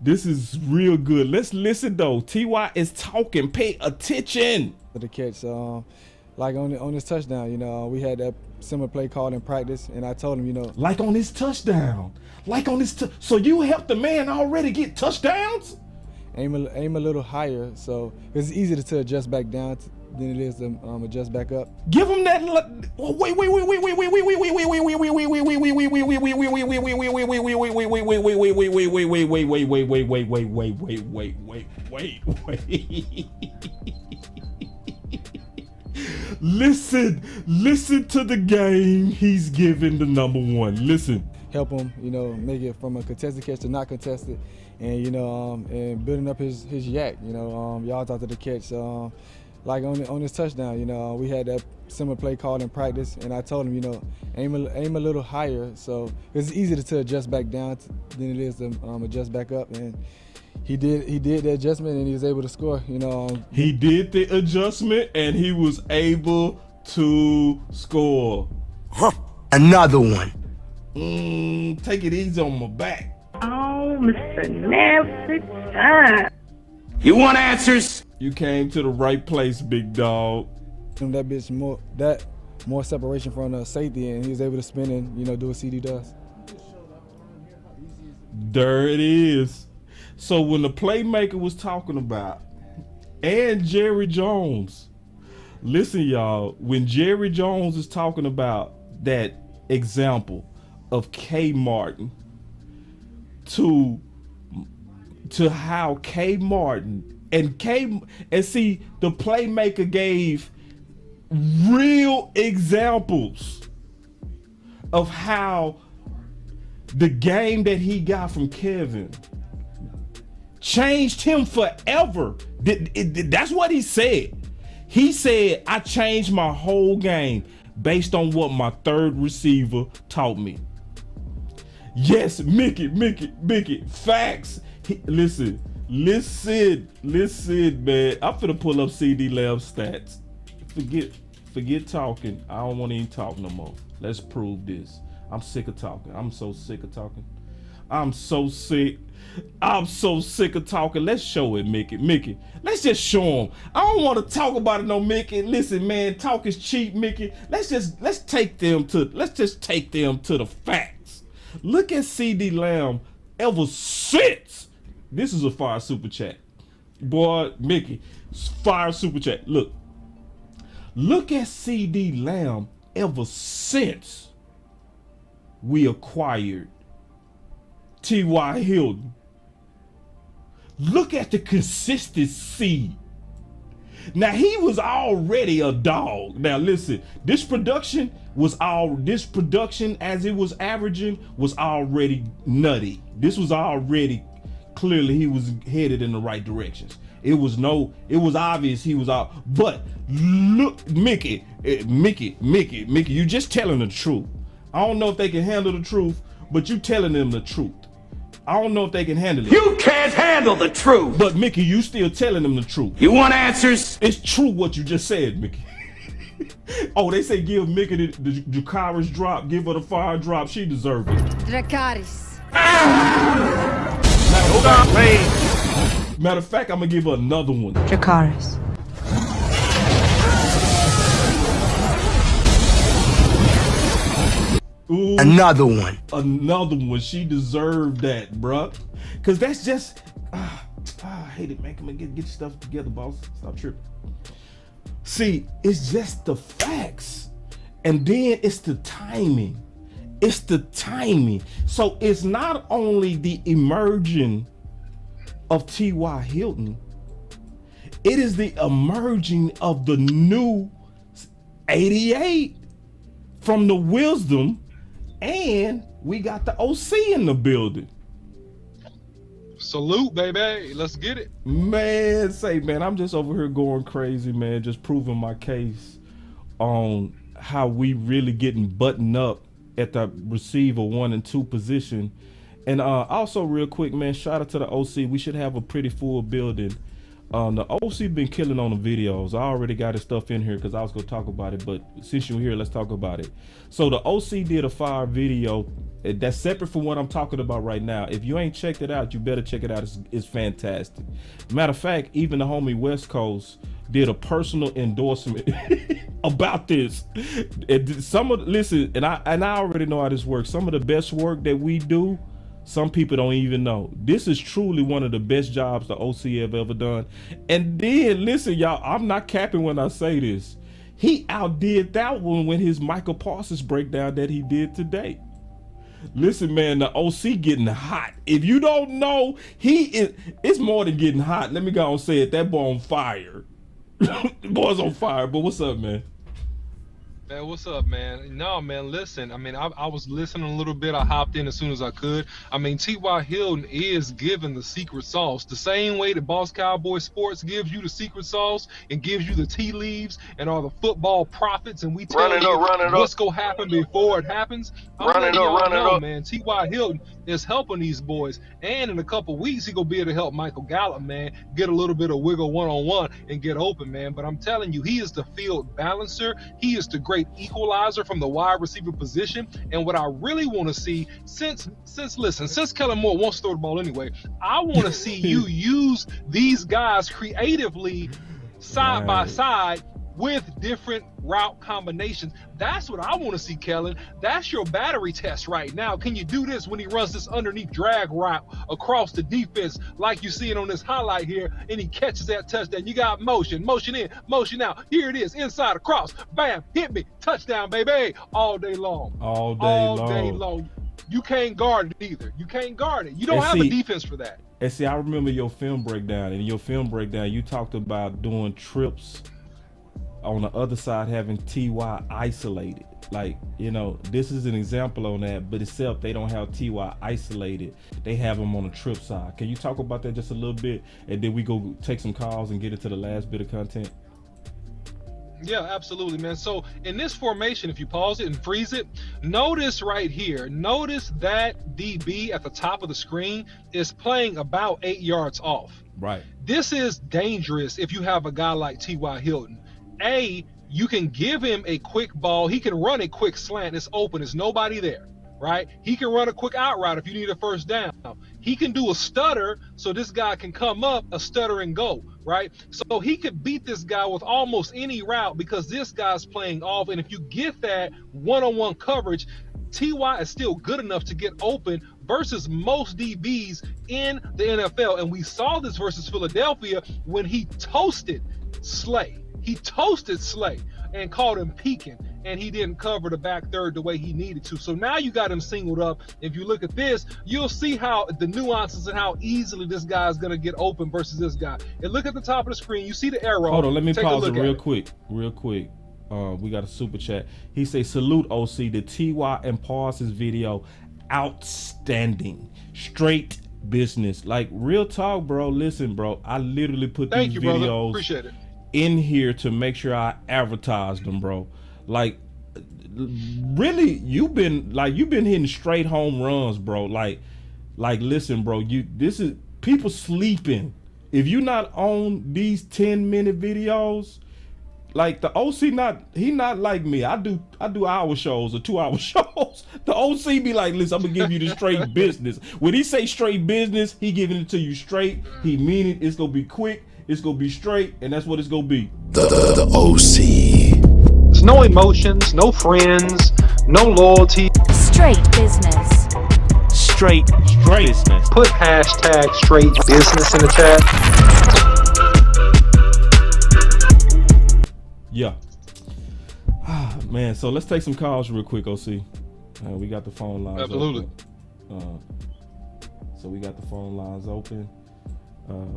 This is real good. Let's listen, though. TY is talking. Pay attention. The catch, like on his touchdown, you know, we had that similar play called in practice, and I told him, you know. Like on his touchdown. So you helped the man already get touchdowns? Aim a little higher, so it's easier to adjust back down than it is to adjust back up. Give him that. Wait. Listen to the game he's giving the number one. Listen. Help him, you know, make it from a contested catch to not contested, and you know, and building up his yak, you know, y'all thought of the catch, like on his touchdown, you know, we had that similar play called in practice, and I told him, you know, aim a little higher, so it's easier to adjust back down than it is to adjust back up, and he did the adjustment, and he was able to score, you know. He did the adjustment, and he was able to score. Another one. Take it easy on my back. Oh, Mr. Nasty Time. You want answers? You came to the right place, big dog. That bitch more separation from the safety, and he was able to spin and, you know, do what CD does. There it is. So when the Playmaker was talking about, and Jerry Jones, listen, y'all, when Jerry Jones is talking about that example of K Martin to how K Martin and see, the Playmaker gave real examples of how the game that he got from Kelvin changed him forever. That's what he said. He said, I changed my whole game based on what my third receiver taught me. Yes, Mickey, facts. Listen, man. I'm finna pull up CD Lamb's stats. Forget talking. I don't want to even talk no more. Let's prove this. I'm sick of talking. I'm so sick of talking. I'm so sick of talking. Let's show it, Mickey. Let's just show him. I don't want to talk about it, no, Mickey. Listen, man, talk is cheap, Mickey. Let's just take them to the facts. Look at CD Lamb ever since. This is a fire super chat. Boy, Mickey, fire super chat. Look at CD Lamb ever since we acquired T Y Hilton. Look at the consistency. Now, he was already a dog. Now listen, this production as it was averaging was already nutty. This was already clearly he was headed in the right directions. It was obvious he was out. But look, Mickey, you just telling the truth. I don't know if they can handle the truth, but you telling them the truth. I don't know if they can handle it. You can't handle the truth. But Mickey, you still telling them the truth. You want answers? It's true what you just said, Mickey. Oh, they say give Mickey the Dracarys drop, give her the fire drop. She deserves it. Dracarys. Matter of fact, I'm gonna give her another one. Dracarys. Ooh, another one. She deserved that, bruh. Cause that's just I hate it, man. Come on, get your stuff together, boss. Stop tripping. See, it's just the facts. And then it's the timing. So it's not only the emerging of T Y Hilton, it is the emerging of the new 88 from the wisdom. And we got the OC in the building. Salute, baby. Let's get it. Man, I'm just over here going crazy, man. Just proving my case on how we really getting buttoned up at the receiver 1 and 2 position. And also real quick, man, shout out to the OC. We should have a pretty full building. The OC been killing on the videos. I already got his stuff in here because I was gonna talk about it, but since you're here, let's talk about it. So the OC did a fire video that's separate from what I'm talking about right now. If you ain't checked it out, you better check it out. It's fantastic. Matter of fact, even the homie West Coast did a personal endorsement about this. Listen, and I already know how this works. Some of the best work that we do, some people don't even know. This is truly one of the best jobs the OC have ever done. And then, listen, y'all, I'm not capping when I say this. He outdid that one with his Michael Parsons breakdown that he did today. Listen, man, the OC getting hot. If you don't know, it's more than getting hot. Let me go and say it. That boy on fire. The boy's on fire. But what's up, man? Man, what's up, man? No, man, listen. I mean, I was listening a little bit. I hopped in as soon as I could. I mean, T Y Hilton is given the secret sauce. The same way that Boss Cowboy Sports gives you the secret sauce and gives you the tea leaves and all the football prophets, and we tell you what's going to happen before it happens. Run it up, man. T Y Hilton is helping these boys. And in a couple weeks, he going to be able to help Michael Gallup, man, get a little bit of wiggle one-on-one and get open, man. But I'm telling you, he is the field balancer. He is the great equalizer from the wide receiver position. And what I really want to see, since Kellen Moore wants to throw the ball anyway, I want to see you use these guys creatively side by side with different route combinations. That's what I want to see, Kellen. That's your battery test right now. Can you do this when he runs this underneath drag route across the defense like you see it on this highlight here, and he catches that touchdown? You got motion in, motion out. Here it is, inside across. Bam, hit me. Touchdown, baby. All day long. All day long. You can't guard it either. You can't guard it. You don't have a defense for that. And see, I remember your film breakdown. And in your film breakdown, you talked about doing trips on the other side, having TY isolated. Like, you know, this is an example on that, but except they don't have TY isolated. They have them on the trip side. Can you talk about that just a little bit? And then we go take some calls and get into the last bit of content? Yeah, absolutely, man. So in this formation, if you pause it and freeze it, notice right here, notice that DB at the top of the screen is playing about 8 yards off. Right. This is dangerous if you have a guy like T Y Hilton. You can give him a quick ball. He can run a quick slant. It's open. There's nobody there, right? He can run a quick out route if you need a first down. He can do a stutter so this guy can come up, a stutter and go, right? So he could beat this guy with almost any route because this guy's playing off. And if you get that one-on-one coverage, T.Y. is still good enough to get open versus most DBs in the NFL. And we saw this versus Philadelphia when he toasted Slay. He toasted Slay and caught him peeking, and he didn't cover the back third the way he needed to. So now you got him singled up. If you look at this, you'll see how the nuances and how easily this guy is going to get open versus this guy. And look at the top of the screen. You see the arrow. Hold on, let me pause it real quick. We got a super chat. He say, salute OC, the TY and Parsons video, outstanding, straight business. Like, real talk, bro. Listen, bro, I literally put these videos Appreciate it. in here to make sure I advertise them, bro. Like, really, you've been hitting straight home runs, bro. Like listen, bro, this is people sleeping. If you're not on these 10-minute videos, like the OC, he not like me. I do hour shows or 2-hour shows. The OC be like, listen, I'm gonna give you the straight business. When he say straight business, he giving it to you straight. He mean it. It's gonna be quick. It's gonna be straight, and that's what it's gonna be. The OC. There's no emotions, no friends, no loyalty. Straight business. Straight business. Put hashtag straight business in the chat. Yeah. Man, so let's take some calls real quick, OC. We got the phone lines Absolutely. open. So we got the phone lines open.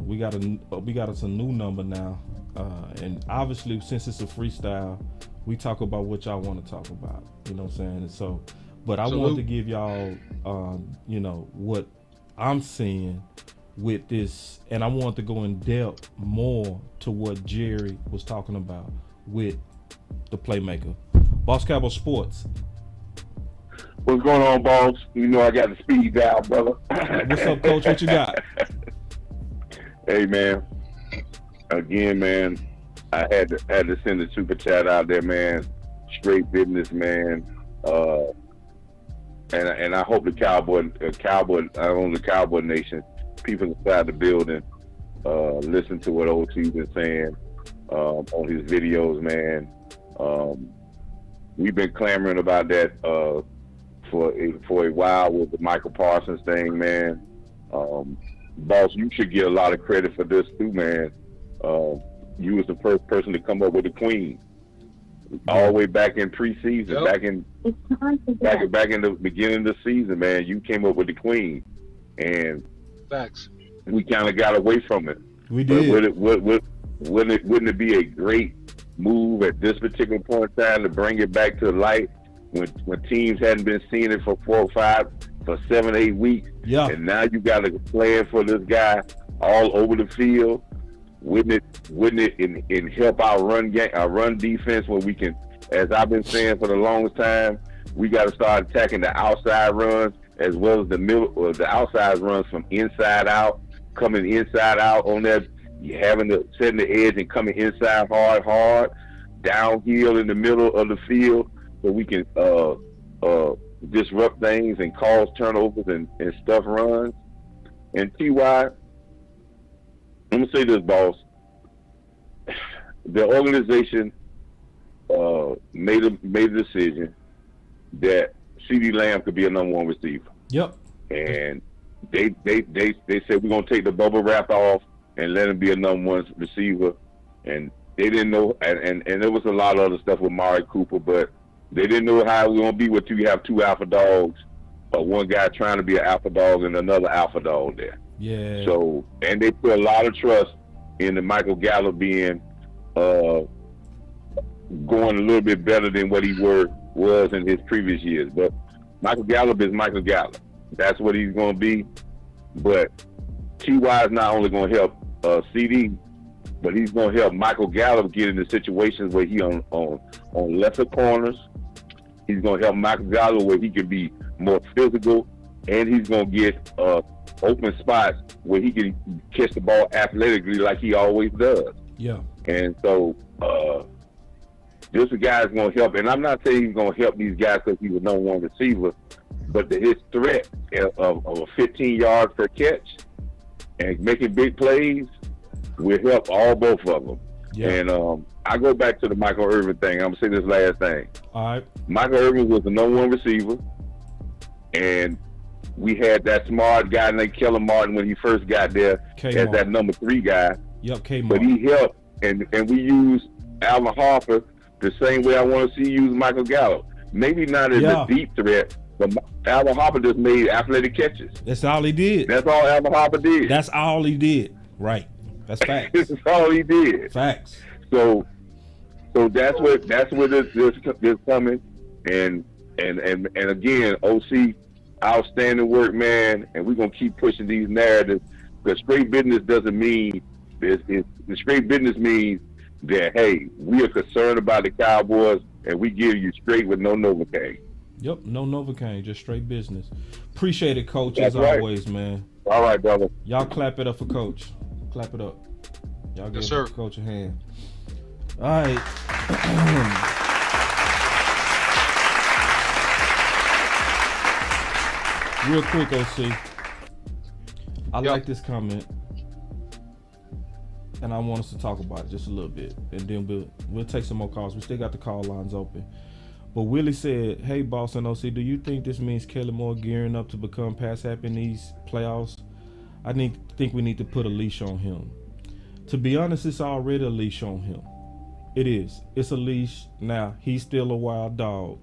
We got us a new number now, and obviously since it's a freestyle, we talk about what y'all want to talk about. You know what I'm saying? And so, but I wanted to give y'all, what I'm seeing with this, and I want to go in depth more to what Jerry was talking about with the Playmaker. Boss Cowboy Sports. What's going on, boss? You know I got the speed dial, brother. What's up, Coach? What you got? Hey, man. Again, man, I had to send a super chat out there, man. Straight business, man. And I hope the Cowboy, I own the Cowboy Nation, people inside the building, listen to what OT's been saying on his videos, man. We've been clamoring about that for a while with the Michael Parsons thing, man. Boss, you should get a lot of credit for this too, man. You was the first person to come up with the Queen, all the way back in preseason, Yep. back in the beginning of the season, man. You came up with the Queen, and Facts. we kind of got away from it. We did. Wouldn't it be a great move at this particular point in time to bring it back to light when teams hadn't been seeing it for 7, 8 weeks? Yeah. And now you got a plan for this guy all over the field. Wouldn't it help our run defense when we can, as I've been saying for the longest time, we got to start attacking the outside runs as well as the middle or the outside runs from inside out, coming inside out on that, having to setting the edge and coming inside hard, downhill in the middle of the field, so we can disrupt things and cause turnovers and stuff runs. And TY, I'm gonna say this, boss. The organization made a decision that CeeDee Lamb could be a number 1 receiver. Yep. And they said we're gonna take the bubble wrap off and let him be a number 1 receiver. And they didn't know, and there was a lot of other stuff with Amari Cooper, but they didn't know how it was gonna be with you have 2 alpha dogs, or one guy trying to be an alpha dog and another alpha dog there. Yeah. So, and they put a lot of trust in the Michael Gallup being going a little bit better than what he was in his previous years. But Michael Gallup is Michael Gallup. That's what he's going to be. But T.Y. is not only going to help CD, but he's going to help Michael Gallup get into situations where he on lesser corners. He's going to help Michael Gallup where he can be more physical, and he's going to get open spots where he can catch the ball athletically like he always does. Yeah. And so this guy is going to help. And I'm not saying he's going to help these guys because he's a number one receiver, but his threat of a 15 yards per catch and making big plays will help both of them. Yeah. And I go back to the Michael Irvin thing. I'm going to say this last thing. All right. Michael Irvin was the number one receiver, and we had that smart guy named Kelvin Martin when he first got there as that number 3 guy. Yep, K-Martin. But he helped, and we used Alvin Harper the same way I want to see use Michael Gallup. Maybe not as a deep threat, but Alvin Harper just made athletic catches. That's all he did. That's all Alvin Harper did. That's all he did. Right. That's facts. That's all he did. Facts. So that's where this coming, and again, OC, outstanding work, man, and we're gonna keep pushing these narratives. Because straight business doesn't mean the straight business means that hey, we are concerned about the Cowboys, and we give you straight with no Novocaine. Yep, no Novocaine, just straight business. Appreciate it, Coach, That's as right. always, man. All right, brother. Y'all clap it up for Coach. Clap it up. Y'all give sir. Coach a hand. All right. Real quick, OC. I like this comment, and I want us to talk about it just a little bit, and then we'll take some more calls. We still got the call lines open. But Willie said, "Hey, Boss and OC, do you think this means Kelly Moore gearing up to become pass happy in these playoffs? I think we need to put a leash on him. To be honest, it's already a leash on him. It is. It's a leash. Now he's still a wild dog,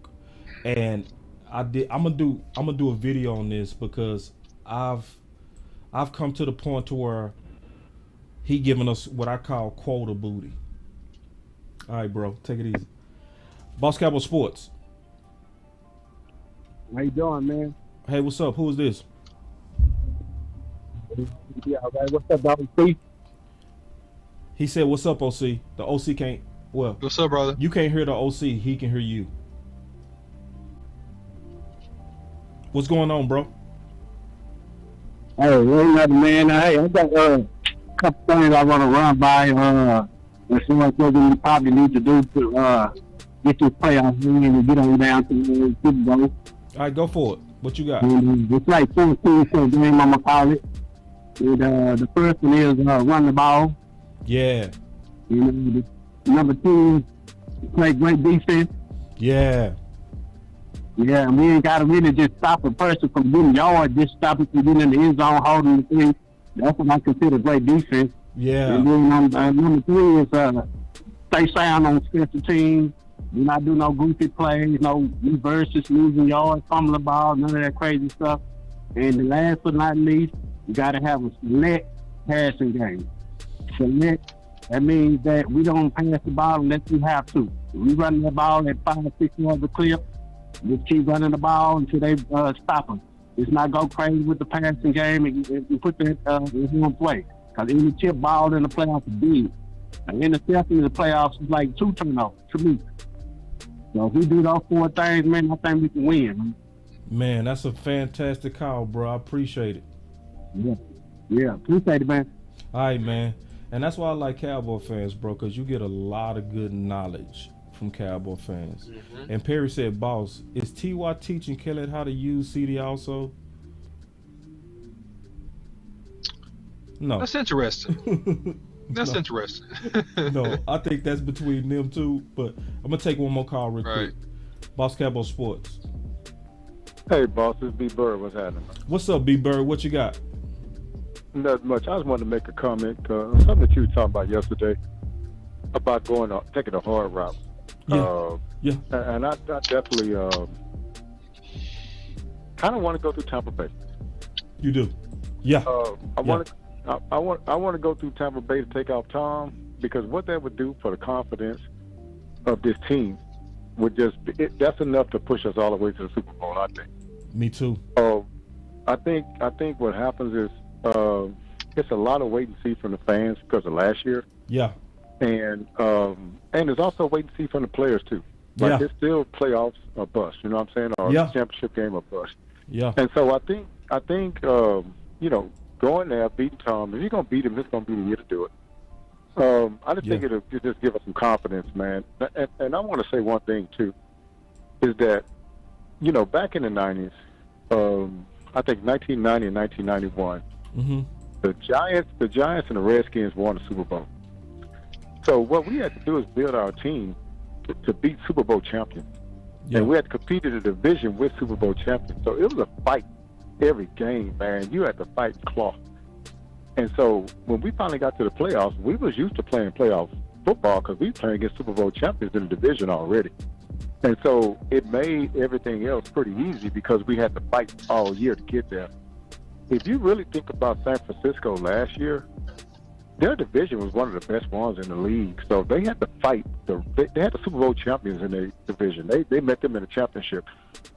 and I'm gonna do a video on this because I've come to the point to where he giving us what I call quota booty. All right, bro, take it easy. Boss Cowboy Sports. How you doing, man? Hey, what's up? Who is this? Yeah, all right. What's up, OC? He said, "What's up, OC?" The OC can't. Well, what's up, brother? You can't hear the OC. He can hear you. What's going on, bro? Hey, ain't nothing, man. Hey, I got a couple things I want to run by. There's so much what we probably need to do to get this playoff win and get on down to the Super Bowl. All right, go for it. What you got? It's like 4 things for a game, I'm going to call it. And, the first one is run the ball. Yeah. Number 2, play great defense. Yeah. Yeah, and we ain't got to really just stop a person from getting yards, just stop it from getting in the end zone, holding the thing. That's what I consider great defense. Yeah. And then number 3 is stay sound on special teams. Do not do no goofy plays, no reverses, losing yards, fumbling the ball, none of that crazy stuff. And the last but not least, you got to have a select passing game. Select, that means that we don't pass the ball unless we have to. If we run the ball at 5-6 yards a clip, just keep running the ball until they stop them. Let's not go crazy with the passing game and put that in one play. Because any chip ball in the playoffs is big. An interception in the playoffs is like 2 turnovers to me. So if we do those 4 things, man, I think we can win. Man, that's a fantastic call, bro. I appreciate it. Yeah, appreciate it, man. All right, man. And that's why I like Cowboy fans, bro, because you get a lot of good knowledge from Cowboy fans. Mm-hmm. And Perry said, "Boss, is T.Y. teaching Kelly how to use CD also?" No. That's interesting. That's interesting. No, I think that's between them two. But I'm gonna take one more call real quick. Boss Cowboy Sports. Hey, boss, this is B Bird. What's happening? What's up, B Bird? What you got? Not much. I just wanted to make a comment. Something that you were talking about yesterday about taking a hard route. Yeah. And I definitely kind of want to go through Tampa Bay. You do? Yeah. I want to go through Tampa Bay to take out Tom, because what that would do for the confidence of this team would that's enough to push us all the way to the Super Bowl, I think. Me too. I think what happens is it's a lot of wait and see from the fans because of last year. Yeah. And there's also wait and see from the players too. Like it's still playoffs or bust, you know what I'm saying? Or championship game or bust. Yeah. And so I think you know, going there, beating Tom, if you're gonna beat him, it's gonna be the year to do it. I just think it'll just give us some confidence, man. And I want to say one thing too, is that, you know, back in the 90s, I think 1990 and 1991, the Giants and the Redskins won the Super Bowl. So what we had to do is build our team to beat Super Bowl champions. Yeah. And we had to compete in the division with Super Bowl champions. So it was a fight every game, man. You had to fight and claw. And so when we finally got to the playoffs, we was used to playing playoff football because we were playing against Super Bowl champions in the division already. And so it made everything else pretty easy because we had to fight all year to get there. If you really think about San Francisco last year, their division was one of the best ones in the league. So they had to fight. They had the Super Bowl champions in their division. They met them in the championship.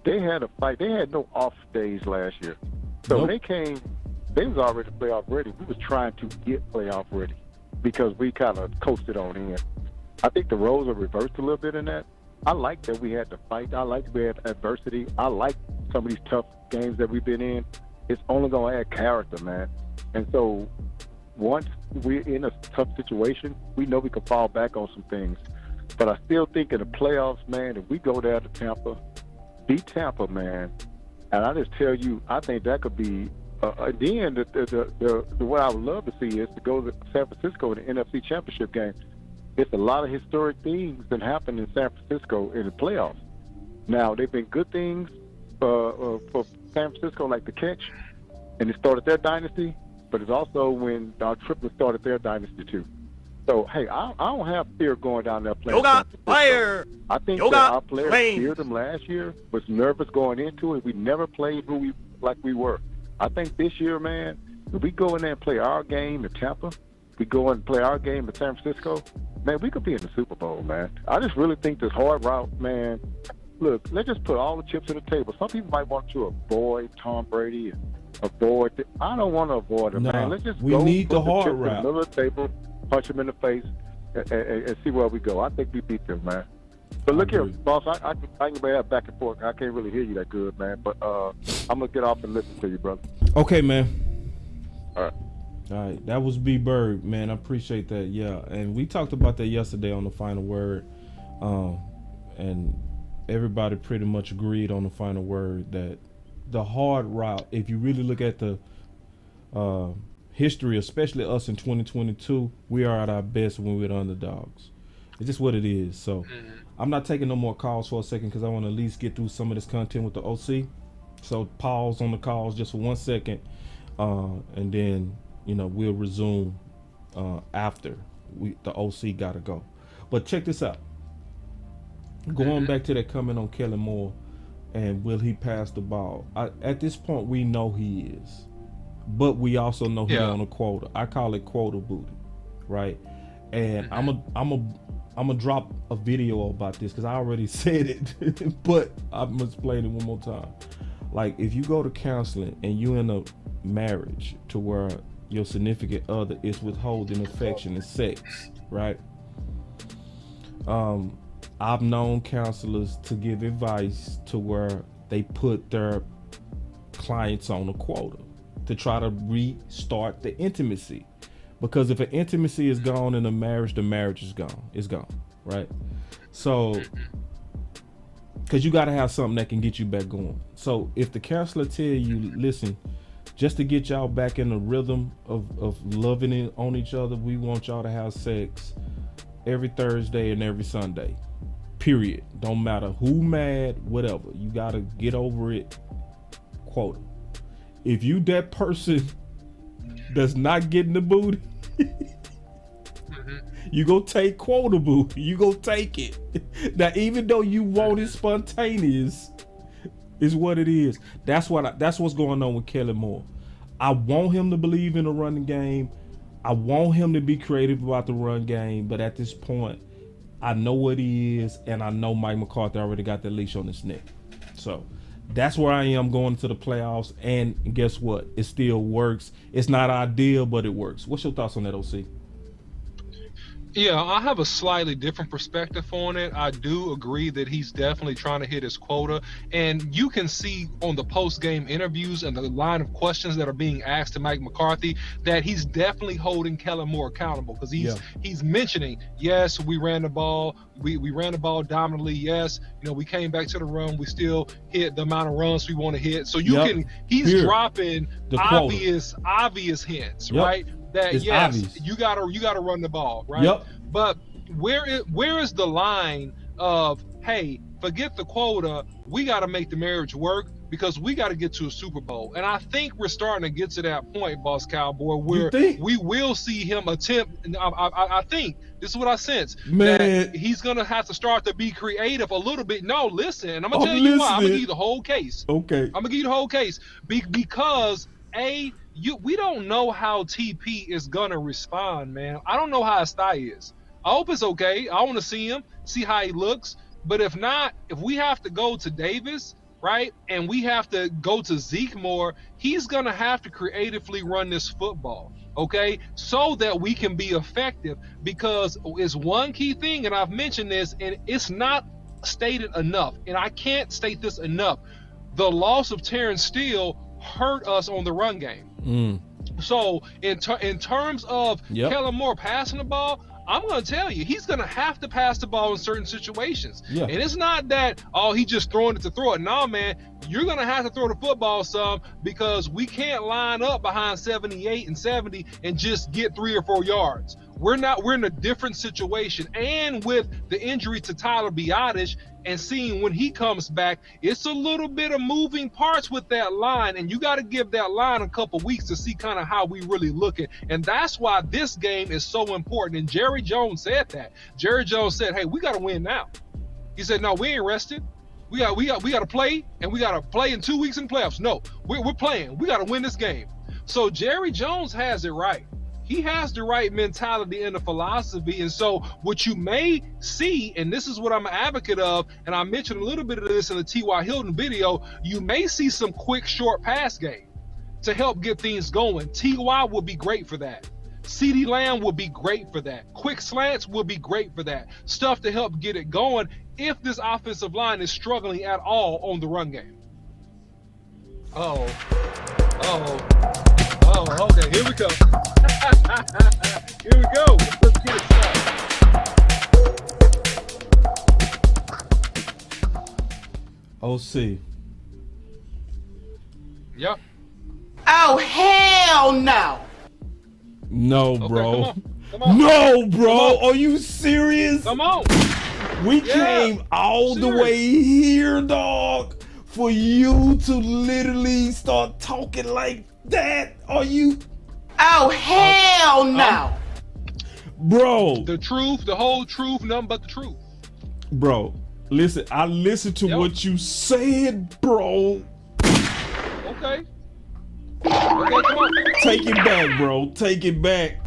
They had a fight. They had no off days last year. So when they came, they was already playoff ready. We was trying to get playoff ready because we kind of coasted on in. I think the roles are reversed a little bit in that. I like that we had to fight. I like that we had adversity. I like some of these tough games that we've been in. It's only going to add character, man. And so once we're in a tough situation, we know we can fall back on some things. But I still think in the playoffs, man, if we go there to Tampa, beat Tampa, man, and I just tell you, I think that could be then the what I would love to see is to go to San Francisco in the NFC Championship game. It's a lot of historic things that happen in San Francisco in the playoffs. Now, they've been good things for San Francisco, like the catch, and it started their dynasty, but it's also when our Triplets started their dynasty too. So, hey, I don't have fear going down there playing. Yoga fire! I think that our players feared them last year, was nervous going into it. We never played like we were. I think this year, man, if we go in there and play our game in Tampa, we go and play our game in San Francisco, man, we could be in the Super Bowl, man. I just really think this hard route, man, look, let's just put all the chips on the table. Some people might want to avoid Tom Brady and avoid I don't want to avoid him, man. Let's just go need put the hard route in the middle of the table, punch him in the face, and see where we go. I think we beat them, man. But look here, boss, I can be back and forth. I can't really hear you that good, man. But I'm going to get off and listen to you, brother. Okay, man. All right. All right, that was B Bird, man. I appreciate that. Yeah, and we talked about that yesterday on the Final Word, and everybody pretty much agreed on the Final Word that the hard route, if you really look at the history, especially us in 2022, we are at our best when we're the underdogs. It's just what it is. So I'm not taking no more calls for a second because I want to at least get through some of this content with the OC. So pause on the calls just for 1 second, and then we'll resume after the OC gotta go. But check this out. Going back to that comment on Kellen Moore and will he pass the ball? At this point, we know he is, but we also know he's on a quota. I call it quota booty, right? And I'm a drop a video about this because I already said it, but I'm gonna explain it one more time. Like if you go to counseling and you in a marriage to where your significant other is withholding affection and sex, right? I've known counselors to give advice to where they put their clients on a quota to try to restart the intimacy. Because if an intimacy is gone in a marriage, the marriage is gone. It's gone, right? So, because you got to have something that can get you back going. So if the counselor tell you, listen, just to get y'all back in the rhythm of loving it on each other, we want y'all to have sex every Thursday and every Sunday. Period. Don't matter who mad, whatever. You got to get over it. Quota. If you that person that's not getting the booty, you go take quota booty. You go take it. Now, even though you want it spontaneous, is what it is. That's what's going on with Kellen Moore. I want him to believe in the running game. I want him to be creative about the run game. But at this point, I know what he is, and I know Mike McCarthy already got the leash on his neck. So that's where I am going to the playoffs. And guess what? It still works. It's not ideal, but it works. What's your thoughts on that, OC? Yeah, I have a slightly different perspective on it. I do agree that he's definitely trying to hit his quota. And you can see on the post-game interviews and the line of questions that are being asked to Mike McCarthy that he's definitely holding Kellen Moore accountable, because he's mentioning, yes, we ran the ball. We ran the ball dominantly. Yes, we came back to the run. We still hit the amount of runs we want to hit. So he's dropping obvious hints, right? That it's yes, obvious. you gotta run the ball, right? Yep. But where is the line of, hey, forget the quota, we gotta make the marriage work because we gotta get to a Super Bowl? And I think we're starting to get to that point, Boss Cowboy, where we will see him attempt. I think this is what I sense, that he's gonna have to start to be creative a little bit. No, listen, and I'm gonna tell you why. I'm gonna give you the whole case. Okay. I'm gonna give you the whole case because we don't know how TP is gonna respond, man. I don't know how his thigh is. I hope it's okay. I want to see him, see how he looks. But if not, if we have to go to Davis, right, and we have to go to Zeke more, he's gonna have to creatively run this football, okay, so that we can be effective. Because it's one key thing, and I've mentioned this, and it's not stated enough, and I can't state this enough. The loss of Terrence Steele hurt us on the run game. So in terms of Kellen Moore passing the ball, I'm going to tell you, he's going to have to pass the ball in certain situations. And it's not that, he just throwing it to throw it. No, man, you're going to have to throw the football some, because we can't line up behind 78 and 70 and just get 3 or 4 yards. We're in a different situation. And with the injury to Tyler Biadasz and seeing when he comes back, it's a little bit of moving parts with that line. And you got to give that line a couple weeks to see kind of how we really looking. And that's why this game is so important. And Jerry Jones said that. Jerry Jones said, hey, we got to win now. He said, no, we ain't rested. We got to play, and we got to play in 2 weeks in the playoffs. No, we're playing. We got to win this game. So Jerry Jones has it right. He has the right mentality and the philosophy. And so what you may see, and this is what I'm an advocate of, and I mentioned a little bit of this in the T Y Hilton video, you may see some quick short pass game to help get things going. T.Y. will be great for that. CeeDee Lamb will be great for that. Quick slants will be great for that. Stuff to help get it going if this offensive line is struggling at all on the run game. Okay, here we go. Here we go. Let's get it started. OC. Yep. Oh, hell no. No, bro. Come on. No, bro. Are you serious? Come on. We came all the way here, dog, for you to literally start talking like that. Are you? Oh, hell no. Bro. The truth, the whole truth, nothing but the truth. Bro, listen, I listened to what you said, bro. Okay, come on. Take it back, bro. Take it back.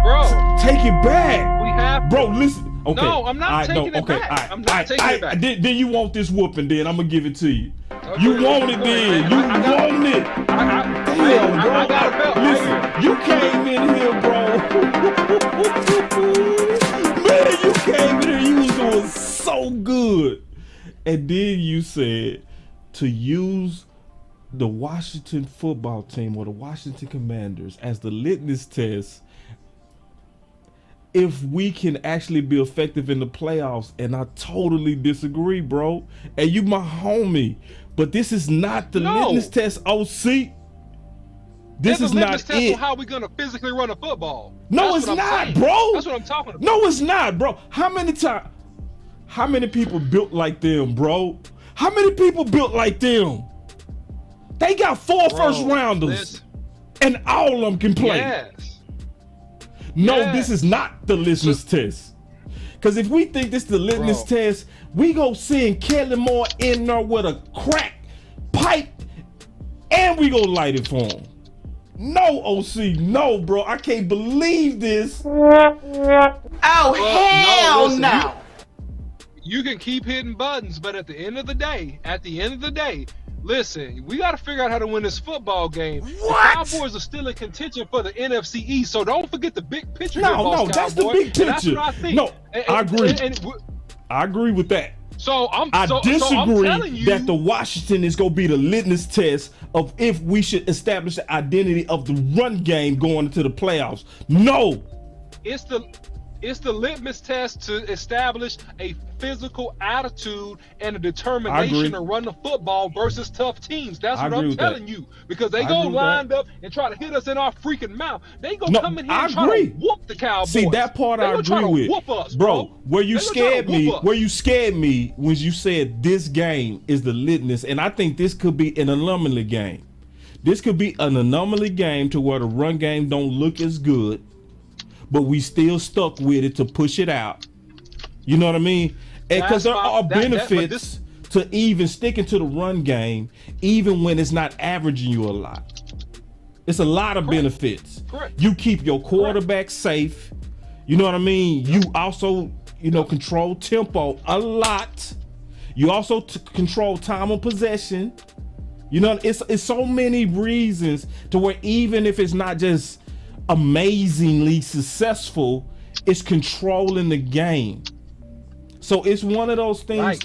Bro. Take it back. We have Bro, listen. Okay. No, I'm not taking it back. I'm not taking it back. Then you want this whooping, then I'm going to give it to you. You want it then. You want it. Damn, bro. I got a belt. Listen, you came in here, bro. Man, you came in here. You was doing so good. And then you said to use the Washington football team or the Washington Commanders as the litmus test if we can actually be effective in the playoffs. And I totally disagree, bro. And you my homie. But this is not the litmus test, OC. This is not test it. On how we gonna physically run a football. No, That's it's what I'm not, saying. bro. That's what I'm talking about. No, it's not, bro. How many people built like them, bro? How many people built like them? They got 4 first rounders, and all of them can play. Yes. No, this is not the litmus test. Because if we think this is the litmus test, we go seeing Kellen Moore in there with a crack pipe, and we go light it for him. No, OC, no, bro. I can't believe this. Oh, hell no. You can keep hitting buttons, but at the end of the day, Listen, we got to figure out how to win this football game. What? The Cowboys are still in contention for the NFC East, so don't forget the big picture. No, that's the big picture. That's what I think. No, I agree. I agree with that. I disagree that the Washington is going to be the litmus test of if we should establish the identity of the run game going into the playoffs. No. It's the litmus test to establish a physical attitude and a determination to run the football versus tough teams. That's what I'm telling you. Because they go lined up and try to hit us in our freaking mouth. They go come in here and try to whoop the Cowboys. See, that part I agree with. Whoop us, bro. Where you scared me when you said this game is the litmus, and I think this could be an anomaly game. This could be an anomaly game to where the run game don't look as good, but we still stuck with it to push it out. You know what I mean? Because there are benefits to even sticking to the run game, even when it's not averaging you a lot. It's a lot of benefits. You keep your quarterback safe. You know what I mean? You also, control tempo a lot. You also control time of possession. It's so many reasons to where even if it's not just amazingly successful, it's controlling the game. So it's one of those things. Right.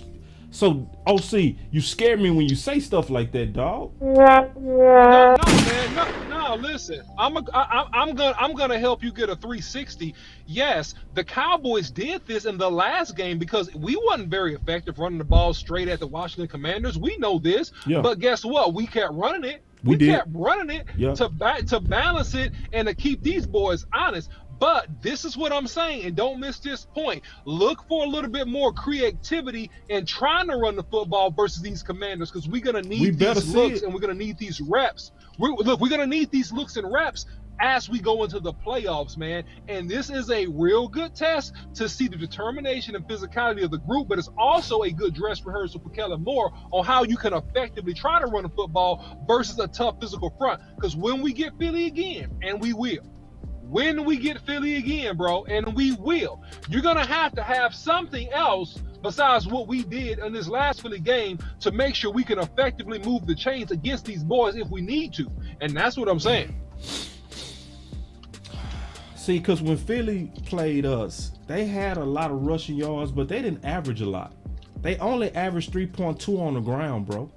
So OC, you scare me when you say stuff like that, dog. No, man, no. Listen, I'm gonna help you get a 360. Yes, the Cowboys did this in the last game because we wasn't very effective running the ball straight at the Washington Commanders. We know this, but guess what? We kept running it. We kept running it to balance it and to keep these boys honest. But this is what I'm saying, and don't miss this point. Look for a little bit more creativity in trying to run the football versus these Commanders, because we're going to need these looks and we're going to need these reps. We're going to need these looks and reps as we go into the playoffs, man. And this is a real good test to see the determination and physicality of the group, but it's also a good dress rehearsal for Kelvin Moore on how you can effectively try to run the football versus a tough physical front. Because when we get Philly again, and we will, when we get Philly again, bro, and we will, you're going to have something else besides what we did in this last Philly game to make sure we can effectively move the chains against these boys if we need to. And that's what I'm saying. See, because when Philly played us, they had a lot of rushing yards, but they didn't average a lot. They only averaged 3.2 on the ground, bro.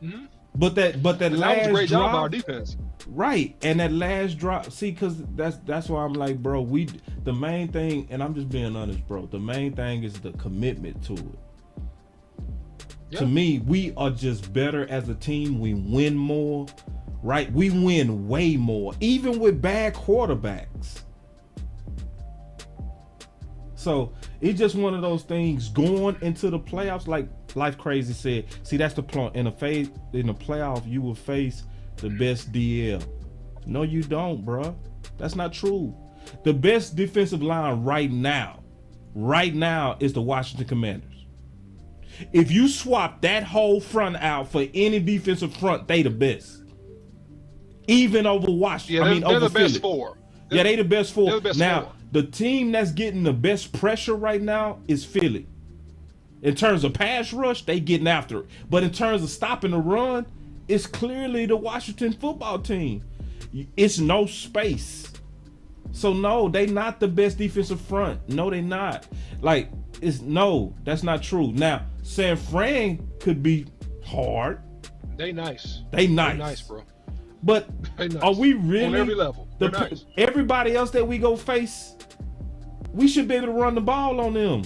Mm-hmm. But that last was a great job by our defense. Right, and that last drop, see, because that's why I'm like, bro, the main thing, and I'm just being honest, bro, the main thing is the commitment to it. Yeah. To me, we are just better as a team. We win more, right? We win way more, even with bad quarterbacks. So it's just one of those things going into the playoffs, like Life Crazy said. See, that's the point. In the playoff, you will face the best DL. No, you don't, bro. That's not true. The best defensive line right now is the Washington Commanders. If you swap that whole front out for any defensive front, they the best. Even over Washington. They're the best four. They the best four. Now, the team that's getting the best pressure right now is Philly. In terms of pass rush, they getting after it. But in terms of stopping the run, it's clearly the Washington football team. It's no space. So no, they not the best defensive front. No, they not. That's not true. Now, San Fran could be hard. They nice, bro. But nice. Are we really on every level? Nice. Everybody else that we go face, we should be able to run the ball on them.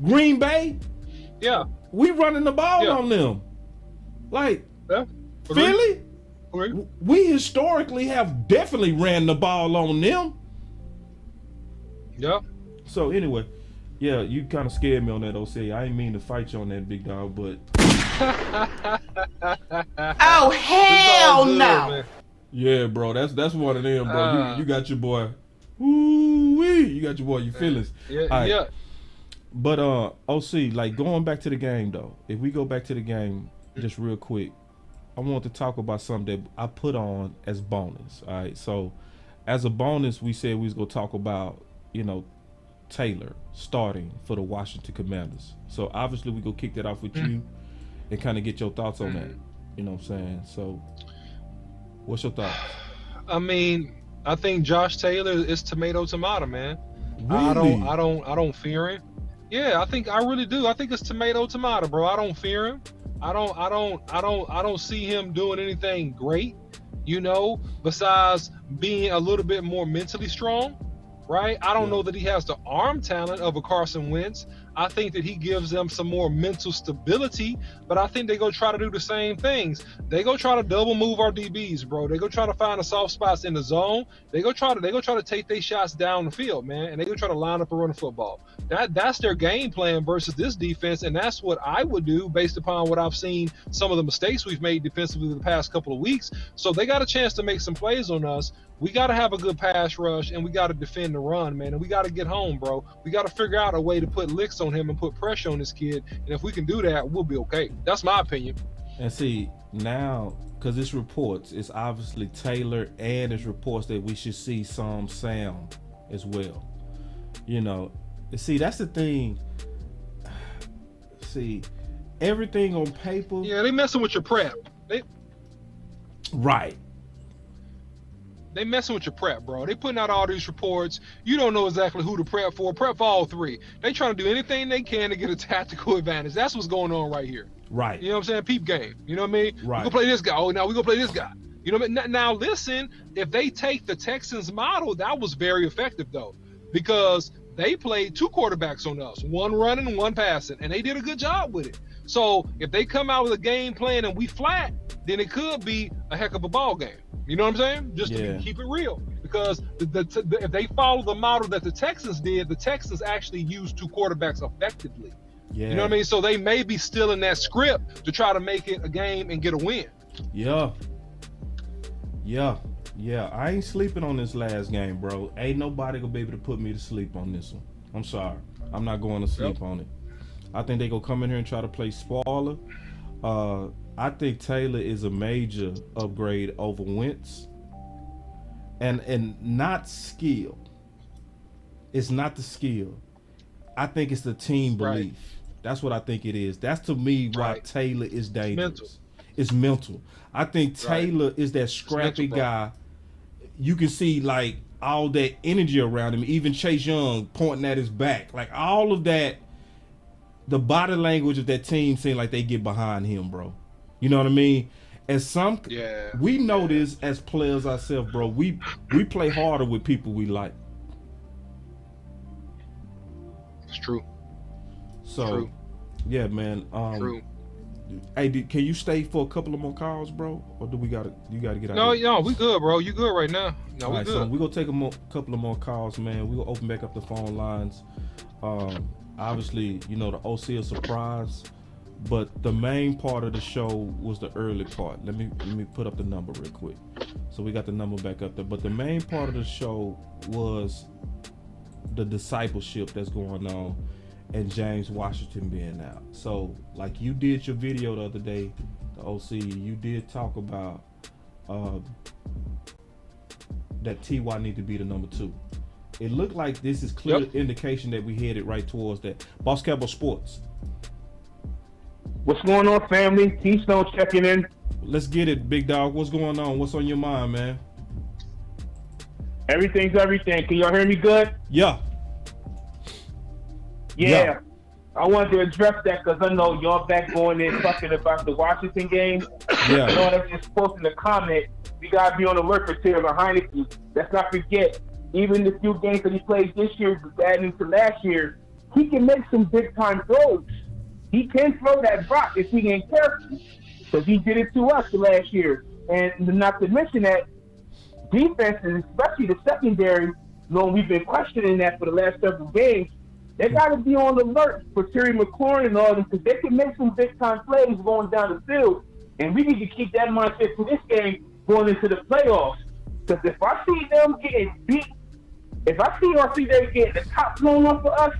Green Bay, we running the ball on them. Philly, we historically have definitely ran the ball on them. Yeah. So anyway, you kind of scared me on that, OC. I ain't mean to fight you on that, big dog, but. Oh hell no! Yeah, bro, that's one of them, bro. You got your boy. Woo-wee. You got your boy. Your feelings. Yeah. But OC, going back to the game though. If we go back to the game just real quick, I want to talk about something that I put on as bonus. All right. So as a bonus, we said we was gonna talk about, Taylor starting for the Washington Commanders. So obviously we go kick that off with you. and kind of get your thoughts on that. You know what I'm saying? So, what's your thoughts? I mean, I think Josh Taylor is tomato, man. Really? I don't fear him. Yeah, I really do. I think it's tomato, bro. I don't fear him. I don't see him doing anything great, besides being a little bit more mentally strong, right? I don't know that he has the arm talent of a Carson Wentz. I think that he gives them some more mental stability, but I think they go try to do the same things. They go try to double move our DBs, bro. They go try to find the soft spots in the zone. They go try to take their shots down the field, man, and they go try to line up and run the football. That's their game plan versus this defense, and that's what I would do based upon what I've seen, some of the mistakes we've made defensively the past couple of weeks. So they got a chance to make some plays on us. We got to have a good pass rush, and we got to defend the run, man, and we got to get home, bro. We got to figure out a way to put licks on him and put pressure on this kid, and if we can do that, we'll be okay. That's my opinion. And see, now, because it's reports, it's obviously Taylor, and it's reports that we should see some sound as well. See, that's the thing. See, everything on paper. Yeah, they messing with your prep. Right. They messing with your prep, bro. They putting out all these reports. You don't know exactly who to prep for. Prep for all three. They trying to do anything they can to get a tactical advantage. That's what's going on right here. Right. You know what I'm saying? Peep game. You know what I mean? Right. We gonna play this guy. Oh, now we gonna play this guy. You know what I mean? Now listen, if they take the Texans model, that was very effective though, because they played two quarterbacks on us, one running and one passing, and they did a good job with it. So if they come out with a game plan and we flat, then it could be a heck of a ball game. You know what I'm saying? Just to keep it real. Because if they follow the model that the Texans did, the Texans actually used two quarterbacks effectively. Yeah. You know what I mean? So they may be still in that script to try to make it a game and get a win. Yeah. I ain't sleeping on this last game, bro. Ain't nobody gonna be able to put me to sleep on this one. I'm sorry. I'm not going to sleep on it. I think they gonna come in here and try to play spoiler. I think Taylor is a major upgrade over Wentz. And not skill. It's not the skill. I think it's the team belief. Right. That's what I think it is. That's to me why Taylor is dangerous. It's mental. I think Taylor is that scrappy guy. You can see like all that energy around him. Even Chase Young pointing at his back. Like all of that. The body language of that team seems like they get behind him, bro. You know what I mean? We know this as players ourselves, bro. We play harder with people we like. It's true. So, yeah, man. True. Hey, can you stay for a couple of more calls, bro? Or do you gotta get out? No, we good, bro. You good right now? No, we good. So we're gonna take a couple of more calls, man. We're gonna open back up the phone lines. Obviously, the OC is surprised, but the main part of the show was the early part. Let me put up the number real quick. So we got the number back up there. But the main part of the show was the discipleship that's going on and James Washington being out. So like you did your video the other day, the OC, you did talk about that TY need to be the number 2. It looked like this is clear indication that we headed right towards that. Boss Cowboy Sports. What's going on, family? Keystone checking in. Let's get it, big dog. What's going on? What's on your mind, man? Everything's everything. Can y'all hear me good? Yeah. Yeah. I wanted to address that because I know y'all back going in talking about the Washington game. Yeah. I know that's just posting a comment. We got to be on the alert for Taylor Heinicke. Let's not forget, even the few games that he played this year, adding to last year, he can make some big-time throws. He can throw that rock if he ain't careful, because he did it to us last year. And not to mention that defenses, especially the secondary, we've been questioning that for the last several games, they got to be on the alert for Terry McLaurin and all them, because they can make some big-time plays going down the field. And we need to keep that mindset for this game going into the playoffs. Because if I see them getting beat, if I see them getting the top blown up for us,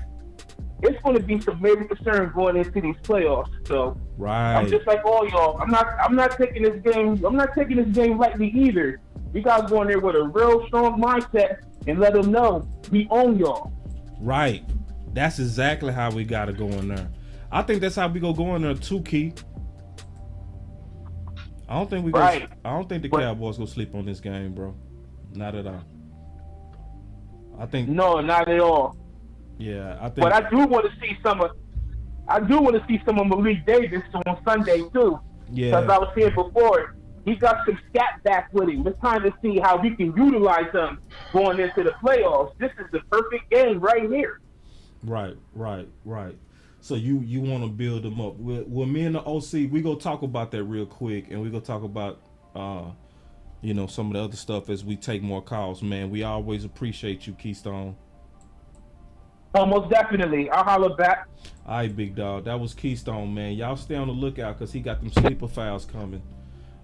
it's going to be some major concern going into these playoffs. So I'm just like all y'all. I'm not taking this game. I'm not taking this game lightly either. You guys go in there with a real strong mindset and let them know we own y'all. Right. That's exactly how we got to go in there. I think that's how we go in there too, Key. I don't think Right. I don't think the Cowboys gonna sleep on this game, bro. Not at all. I think No, not at all. Yeah, I think. But I do want to see some of Malik Davis on Sunday too. Yeah. Because I was saying before, he got some scat back with him. It's time to see how we can utilize him going into the playoffs. This is the perfect game right here. Right. So you want to build them up. Well, me and the OC, we gonna talk about that real quick, and we gonna talk about some of the other stuff as we take more calls. Man, we always appreciate you, Keystone. Most definitely. I'll holler back. All right, big dog. That was Keystone, man. Y'all stay on the lookout because he got them sleeper files coming.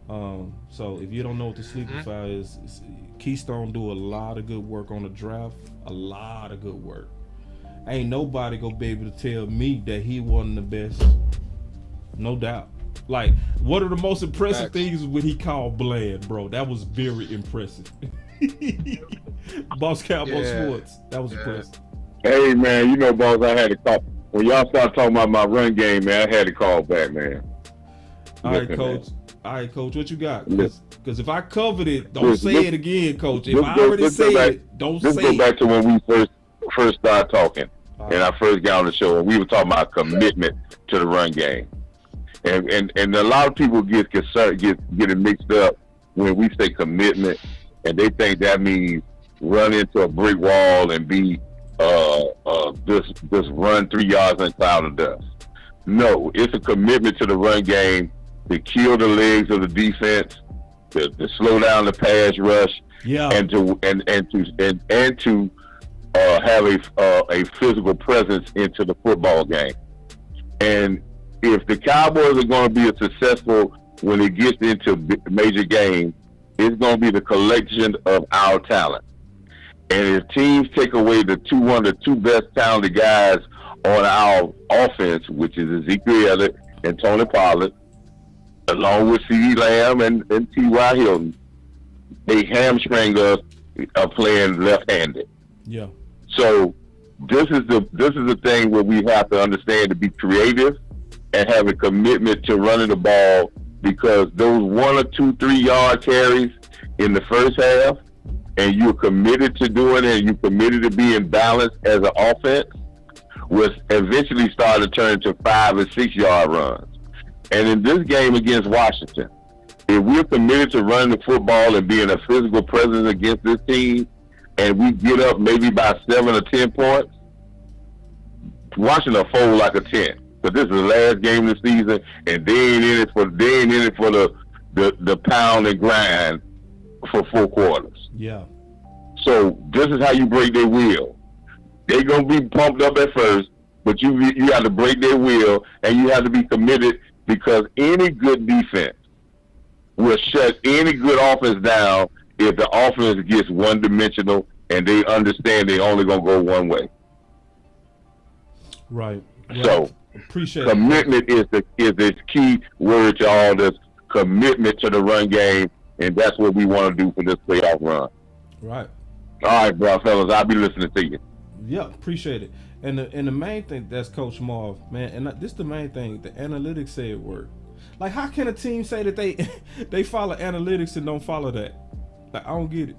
So if you don't know what the sleeper file is, Keystone do a lot of good work on the draft. A lot of good work. Ain't nobody gonna be able to tell me that he wasn't the best. No doubt. Like, one of the most impressive things is when he called Bland, bro. That was very impressive. Boss Cowboy Sports. That was impressive. Hey, man, boss, I had to call. When y'all start talking about my run game, man, I had to call back, man. All right, Coach. All right, Coach, what you got? Because if I covered it, don't say it again, Coach. If I already said it, don't say it. Let's go back to when we first started talking, and I first got on the show, and we were talking about commitment to the run game. And a lot of people get concerned, get it mixed up when we say commitment, and they think that means run into a brick wall and be just run 3 yards in a cloud of dust. No, it's a commitment to the run game to kill the legs of the defense, to slow down the pass rush, and to have a physical presence into the football game. And if the Cowboys are going to be successful when it gets into major games, it's going to be the collection of our talent. And if teams take away one of the two best talented guys on our offense, which is Ezekiel Elliott and Tony Pollard, along with CeeDee Lamb and T Y Hilton, they hamstring us playing left-handed. Yeah. So this is the thing where we have to understand to be creative and have a commitment to running the ball, because those 1 or 2 3-yard carries in the first half, and you're committed to doing it, and you're committed to being balanced as an offense, will eventually start to turn into 5 and 6 yard runs. And in this game against Washington, if we're committed to running the football and being a physical presence against this team, and we get up maybe by 7 or 10 points, Washington will fold like a 10. But this is the last game of the season, and they ain't in it for the pound and grind for 4 quarters. Yeah. So this is how you break their will. They're gonna be pumped up at first, but you have to break their will, and you have to be committed, because any good defense will shut any good offense down if the offense gets one-dimensional and they understand they only gonna go one way. Right. So appreciate commitment is the key word to all this. Commitment to the run game, and that's what we want to do for this playoff run. Right. All right, bro, fellas, I'll be listening to you. Yeah, appreciate it. And the main thing, that's Coach Marv, man, and this the main thing, the analytics say it worked. Like, how can a team say that they follow analytics and don't follow that? Like, I don't get it.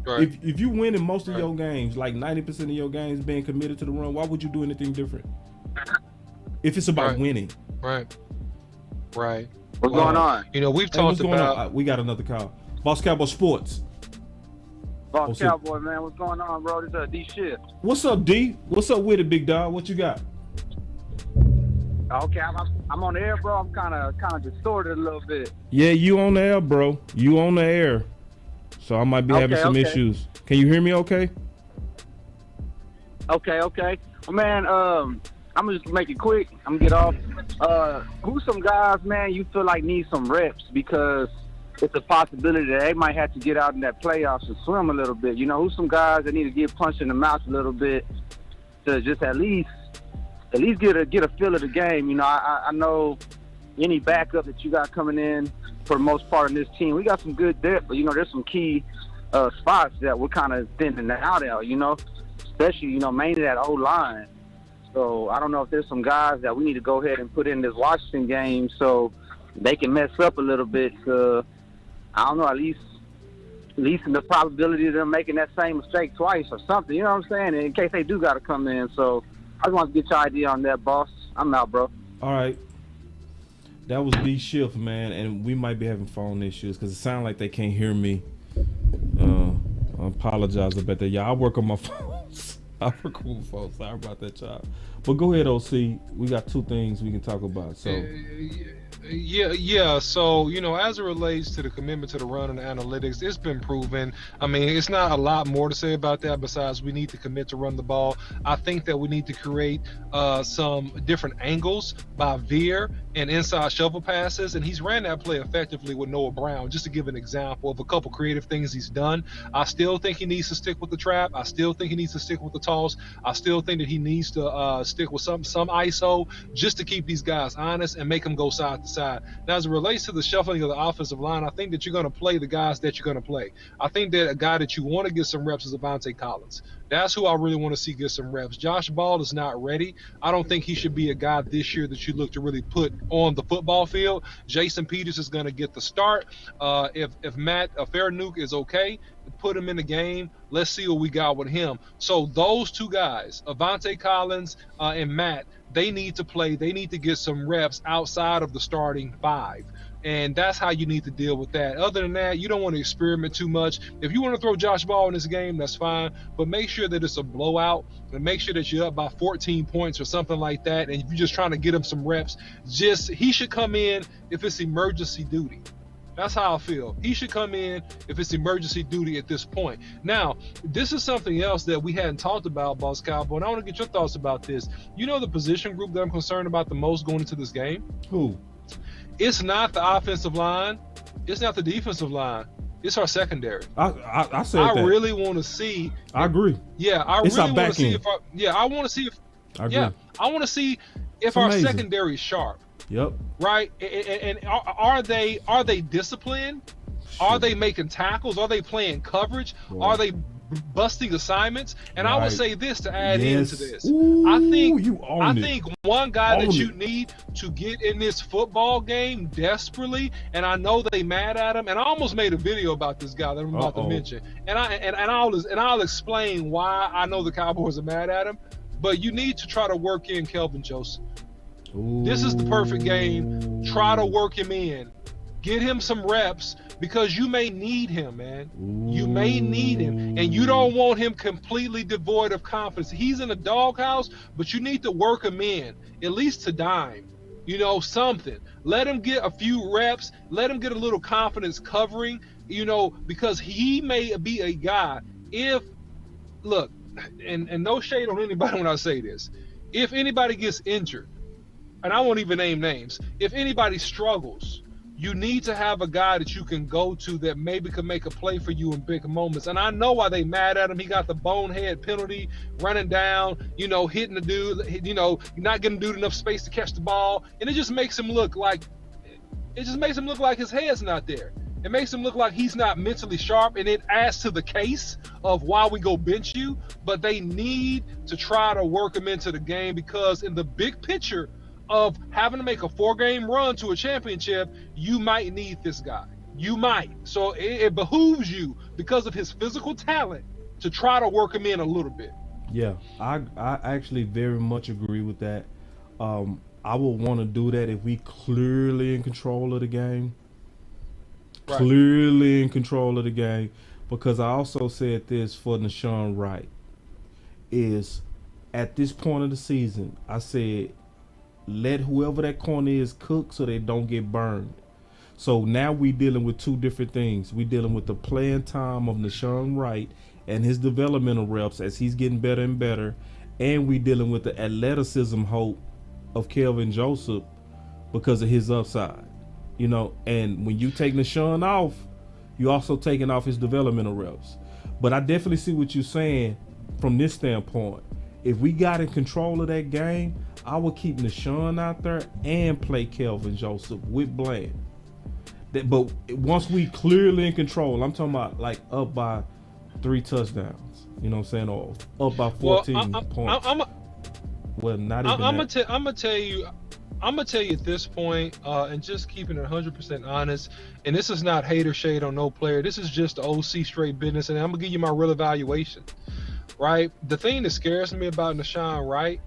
Right. If you win in most of your games, like 90% of your games being committed to the run, why would you do anything different? If it's about winning. Right. What's going on? We've talked about. We got another call. Boss Cowboy Sports. Boss Cowboy, man, what's going on, bro? This is D Shift. What's up, D? What's up with it, big dog? What you got? Okay, I'm on the air, bro. I'm kind of distorted a little bit. Yeah, you on the air, bro. You on the air. So I might be having some issues. Can you hear me okay? Okay. Well, man, I'm gonna just make it quick. I'm gonna get off. Who's some guys, man, you feel like need some reps, because it's a possibility that they might have to get out in that playoffs and swim a little bit. Who's some guys that need to get punched in the mouth a little bit to just at least get a feel of the game. I know any backup that you got coming in for the most part in this team, we got some good depth, but there's some key spots that we're kind of thinning out at, especially mainly that O line. So I don't know if there's some guys that we need to go ahead and put in this Washington game so they can mess up a little bit. I don't know, at least in the probability of them making that same mistake twice or something. You know what I'm saying? In case they do got to come in. So I just want to get your idea on that, boss. I'm out, bro. All right. That was B Shift, man, and we might be having phone issues because it sounds like they can't hear me. I apologize about that. Yeah, I work on my phones. I work on my phone. Sorry about that, child. But go ahead, OC. We got two things we can talk about. So. Yeah. So, as it relates to the commitment to the run and the analytics, it's been proven. I mean, it's not a lot more to say about that besides we need to commit to run the ball. I think that we need to create some different angles by Veer and inside shovel passes, and he's ran that play effectively with Noah Brown, just to give an example of a couple creative things he's done. I still think he needs to stick with the trap. I still think he needs to stick with the toss. I still think that he needs to stick with some ISO just to keep these guys honest and make them go side to side. Now, as it relates to the shuffling of the offensive line, I think that you're going to play the guys that you're going to play. I think that a guy that you want to get some reps is Avante Collins. That's who I really want to see get some reps. Josh Ball is not ready. I don't think he should be a guy this year that you look to really put on the football field. Jason Peters is going to get the start. If Matt Fairnuke is okay, put him in the game. Let's see what we got with him. So those two guys, Avante Collins and Matt, they need to play. They need to get some reps outside of the starting five. And that's how you need to deal with that. Other than that, you don't want to experiment too much. If you want to throw Josh Ball in this game, that's fine. But make sure that it's a blowout and make sure that you're up by 14 points or something like that. And if you're just trying to get him some reps, he should come in if it's emergency duty. That's how I feel. He should come in if it's emergency duty at this point. Now, this is something else that we hadn't talked about, Boss Cowboy, and I want to get your thoughts about this. You know the position group that I'm concerned about the most going into this game? Who? It's not the offensive line. It's not the defensive line. It's our secondary. I said that. I really want to see. I agree. Yeah, I it's really our want to see end. if. I want to see if. I agree. Yeah, I want to see if It's our amazing. secondary is sharp. Yep. Right, and are they disciplined? Are they making tackles? Are they playing coverage? Right. Are they busting assignments? And I Right. would say this to add Yes. into this. Ooh, I think it. one guy that Own you it. need to get in this football game desperately, and I know they mad at him, and I almost made a video about this guy that I'm about to mention, and I'll explain why I know the Cowboys are mad at him. But you need to try to work in Kelvin Joseph. This is the perfect game. Try to work him in. Get him some reps because you may need him, man. You may need him. And you don't want him completely devoid of confidence. He's in a doghouse, but you need to work him in, at least to dime. Something. Let him get a few reps. Let him get a little confidence covering, because he may be a guy. Look, and no shade on anybody when I say this. If anybody gets injured, and I won't even name names, if anybody struggles, you need to have a guy that you can go to that maybe can make a play for you in big moments. And I know why they mad at him. He got the bonehead penalty, running down, hitting the dude, not giving the dude enough space to catch the ball. And it just makes him look like his head's not there. It makes him look like he's not mentally sharp, and it adds to the case of why we go bench you. But they need to try to work him into the game, because in the big picture of having to make a 4-game run to a championship, you might need this guy. You might. So it behooves you, because of his physical talent, to try to work him in a little bit. Yeah, I actually very much agree with that. I would want to do that if we clearly in control of the game. Right. Clearly in control of the game. Because I also said this for Shan Wright, is at this point of the season, I said, let whoever that corner is cook so they don't get burned. So now we dealing with two different things. We dealing with the playing time of Shan Wright and his developmental reps as he's getting better and better, and we dealing with the athleticism hope of Kelvin Joseph because of his upside. And when you take Shan off, you also taking off his developmental reps. But I definitely see what you're saying from this standpoint. If we got in control of that game, I would keep Shan out there and play Kelvin Joseph with Bland. But once we clearly in control, I'm talking about like up by 3 touchdowns. You know what I'm saying? Or up by 14 points. I'm gonna tell you I'm gonna tell you at this point, and just keeping it 100% honest, and this is not hater shade on no player. This is just OC straight business, and I'm gonna give you my real evaluation. Right, the thing that scares me about Shan, right,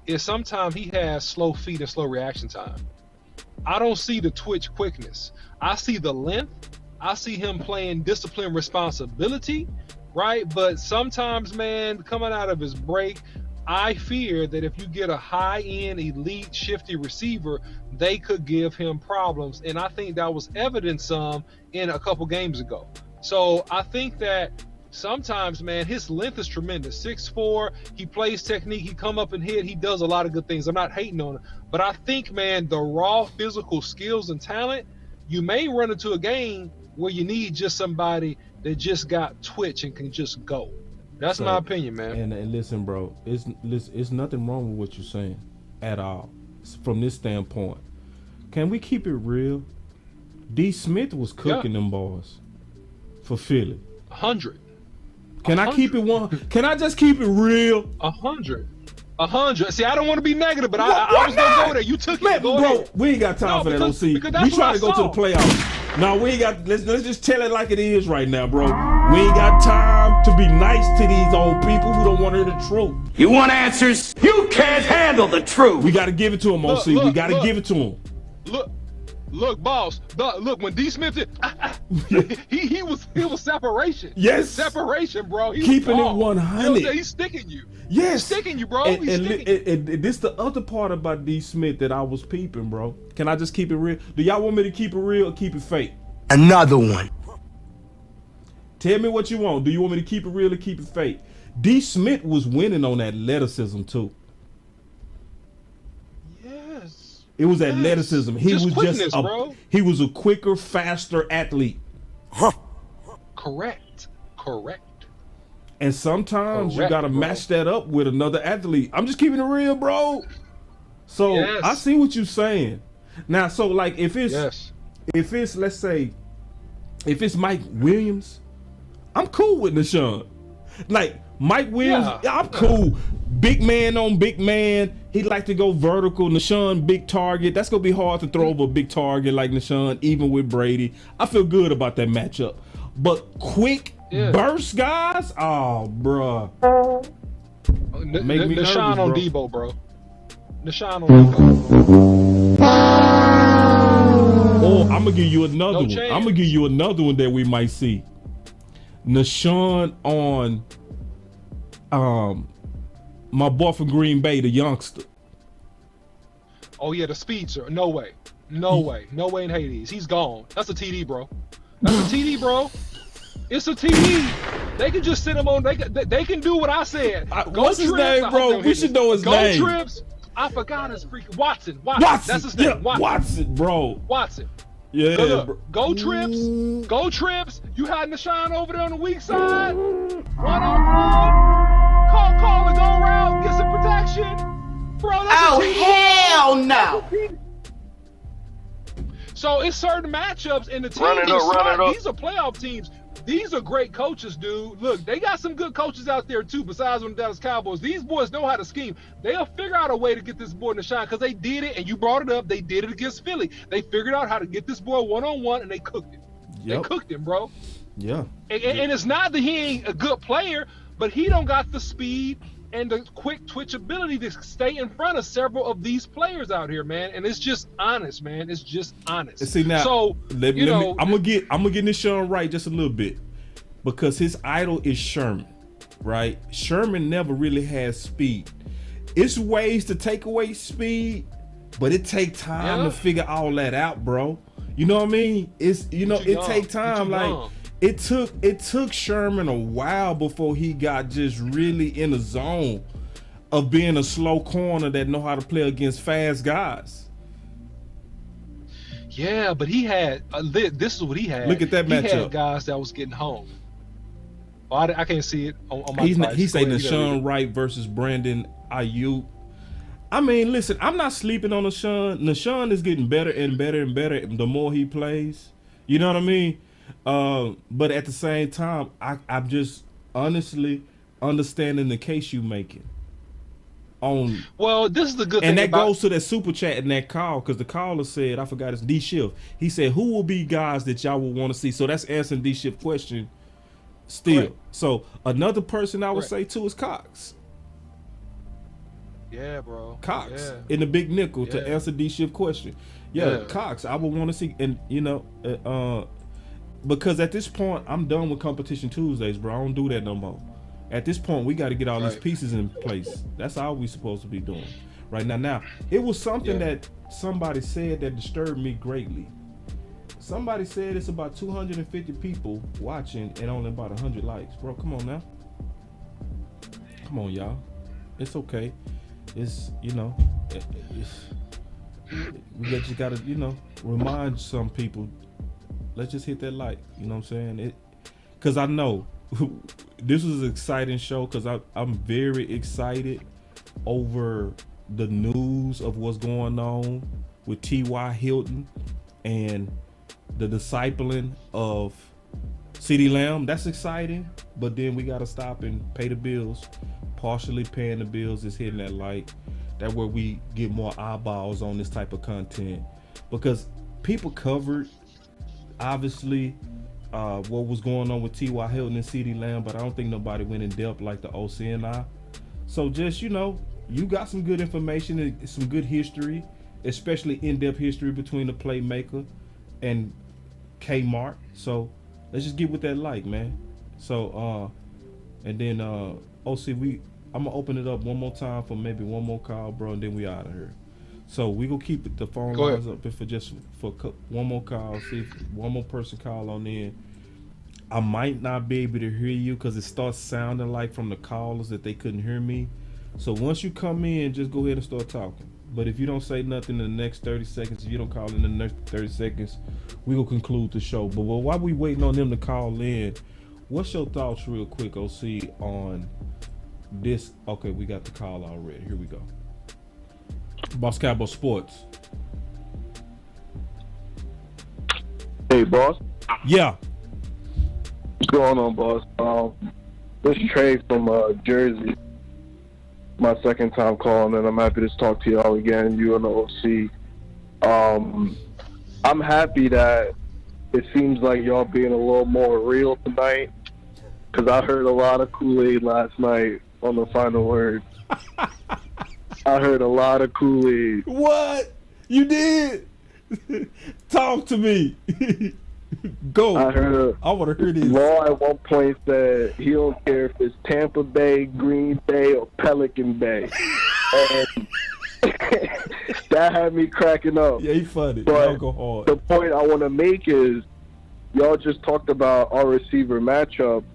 is sometimes he has slow feet and slow reaction time. I don't see the twitch quickness. I see the length. I see him playing discipline responsibility, right? But sometimes, man, coming out of his break, I fear that if you get a high-end, elite, shifty receiver, they could give him problems. And I think that was evident some in a couple games ago. So I think that sometimes, man, his length is tremendous. 6'4", he plays technique, he come up and hit, he does a lot of good things. I'm not hating on him. But I think, man, the raw physical skills and talent, you may run into a game where you need just somebody that just got twitch and can just go. That's my opinion, man. And listen, bro, it's nothing wrong with what you're saying at all. From this standpoint, can we keep it real? D. Smith was cooking them boys for Philly. 100. Can I keep it one? Can I just keep it real? 100. 100. See, I don't want to be negative, but I was gonna go there. You took it, bro. We ain't got time for that, OC. We trying to go to the playoffs. No, we ain't got. Let's just tell it like it is right now, bro. We ain't got time to be nice to these old people who don't want to hear the truth. You want answers? You can't handle the truth. We got to give it to him, OC. We got to give it to him. Look, boss. Look, when D. Smith did, he was separation. Yes, separation, bro. Keeping it 100. You know, he's sticking you. Yes, he's sticking you, bro. And this the other part about D. Smith that I was peeping, bro. Can I just keep it real? Do y'all want me to keep it real or keep it fake? Another one. Tell me what you want. Do you want me to keep it real or keep it fake? D. Smith was winning on athleticism too. Yes. It was athleticism. He just was quickness, bro. He was a quicker, faster athlete. Correct. And sometimes you gotta match that up with another athlete. I'm just keeping it real, bro. So yes. I see what you're saying. Now, so like if it's let's say if it's Mike Williams, I'm cool with Shan. Like Mike Williams, I'm cool. Big man on big man. He like to go vertical. Shan, big target. That's gonna be hard to throw over a big target like Shan, even with Brady. I feel good about that matchup. But quick burst guys, oh bruh. Make me nervous, Shan on bro. Debo, bro. Shan on Debo. Or I'm gonna give you another one. I'm gonna give you another one that we might see. Shan on my boy from Green Bay, the youngster. Oh yeah, the speedster. No way in Hades. He's gone. That's a TD, bro. That's a TD, bro. It's a TD. They can just send him on. They can do what I said. What's his name, bro? We should know his name. Go trips. I forgot his freaking Watson. That's his name. Yeah, Watson, bro. Watson. Yeah. Go trips. Go trips. You had Shan over there on the weak side. 1-on-1. Call and go around. Get some protection. Bro, that's hell no. So it's certain matchups in the team. These are playoff teams. These are great coaches, dude. Look, they got some good coaches out there too, besides on the Dallas Cowboys. These boys know how to scheme. They'll figure out a way to get this boy Shan because they did it, and you brought it up. They did it against Philly. They figured out how to get this boy one-on-one, and they cooked him. They cooked him, bro. Yeah. And it's not that he ain't a good player, but he don't got the speed and the quick twitch ability to stay in front of several of these players out here, man. And it's just honest, man. It's just honest. See now, so I'm gonna get Shan right just a little bit because his idol is Sherman, right? Sherman never really has speed. It's ways to take away speed, but it take time to figure all that out, bro. You know what I mean? It take time. Like it took Sherman a while before he got just really in the zone of being a slow corner that know how to play against fast guys. Yeah, but he had this is what he had. Look at that matchup. He had guys that was getting home. Oh, I can't see it on my device. He's saying Shan Wright versus Brandon Ayuk. I mean, listen, I'm not sleeping on Shan. Shan is getting better and better and better the more he plays. You know what I mean? But at the same time, I'm just honestly understanding the case you making. on. Well, this is the good thing. And that goes to that super chat and that call, because the caller said, I forgot it's D Shift. He said, who will be guys that y'all will want to see? So that's answering D Shift question still. Right. So another person I would say too is Cox. Yeah, bro. Cox Yeah. in the big nickel to answer D Shift question. Yeah, Cox, I would want to see, and because at this point I'm done with competition Tuesdays, bro. I don't do that no more. At this point, we got to get all these pieces in place. That's all we supposed to be doing right now. Now, it was something that somebody said that disturbed me greatly. Somebody said it's about 250 people watching and only about 100 likes. Bro, come on now. Come on, y'all. It's okay. It's, we just got to, remind some people, let's just hit that like, you know what I'm saying? Because I know this was an exciting show, because I'm very excited over the news of what's going on with T Y Hilton and the discipling of CeeDee Lamb. That's exciting, but then we got to stop and pay the bills. Partially paying the bills is hitting that like. That where we get more eyeballs on this type of content, because people covered obviously what was going on with T Y Hilton and CeeDee Lamb, but I don't think nobody went in depth like the OC and I. So just, you got some good information and some good history, especially in-depth history between the Playmaker and Kmart. So let's just get with that like, man. So and then OC, I'm gonna open it up one more time for maybe one more call, bro, and then we out of here. So we gonna keep the phone lines up for one more call. See if one more person call on in. I might not be able to hear you because it starts sounding like from the callers that they couldn't hear me. So once you come in, just go ahead and start talking. But if you don't say nothing in the next 30 seconds, if you don't call in the next 30 seconds, we will conclude the show. But while we waiting on them to call in, what's your thoughts real quick, OC, on this? Okay, we got the call already. Here we go. Boss Cowboy Sports. Hey, boss. Yeah. What's going on, boss? This is Trey from Jersey. My second time calling, and I'm happy to talk to y'all again, you and the OC. I'm happy that it seems like y'all being a little more real tonight, because I heard a lot of Kool-Aid last night on the final word. I heard a lot of Kool-Aid. What? You did? Talk to me. Go. I want to hear this. Law at one point said he don't care if it's Tampa Bay, Green Bay, or Pelican Bay. And that had me cracking up. Yeah, he funny. But go hard. The point I want to make is y'all just talked about our receiver matchup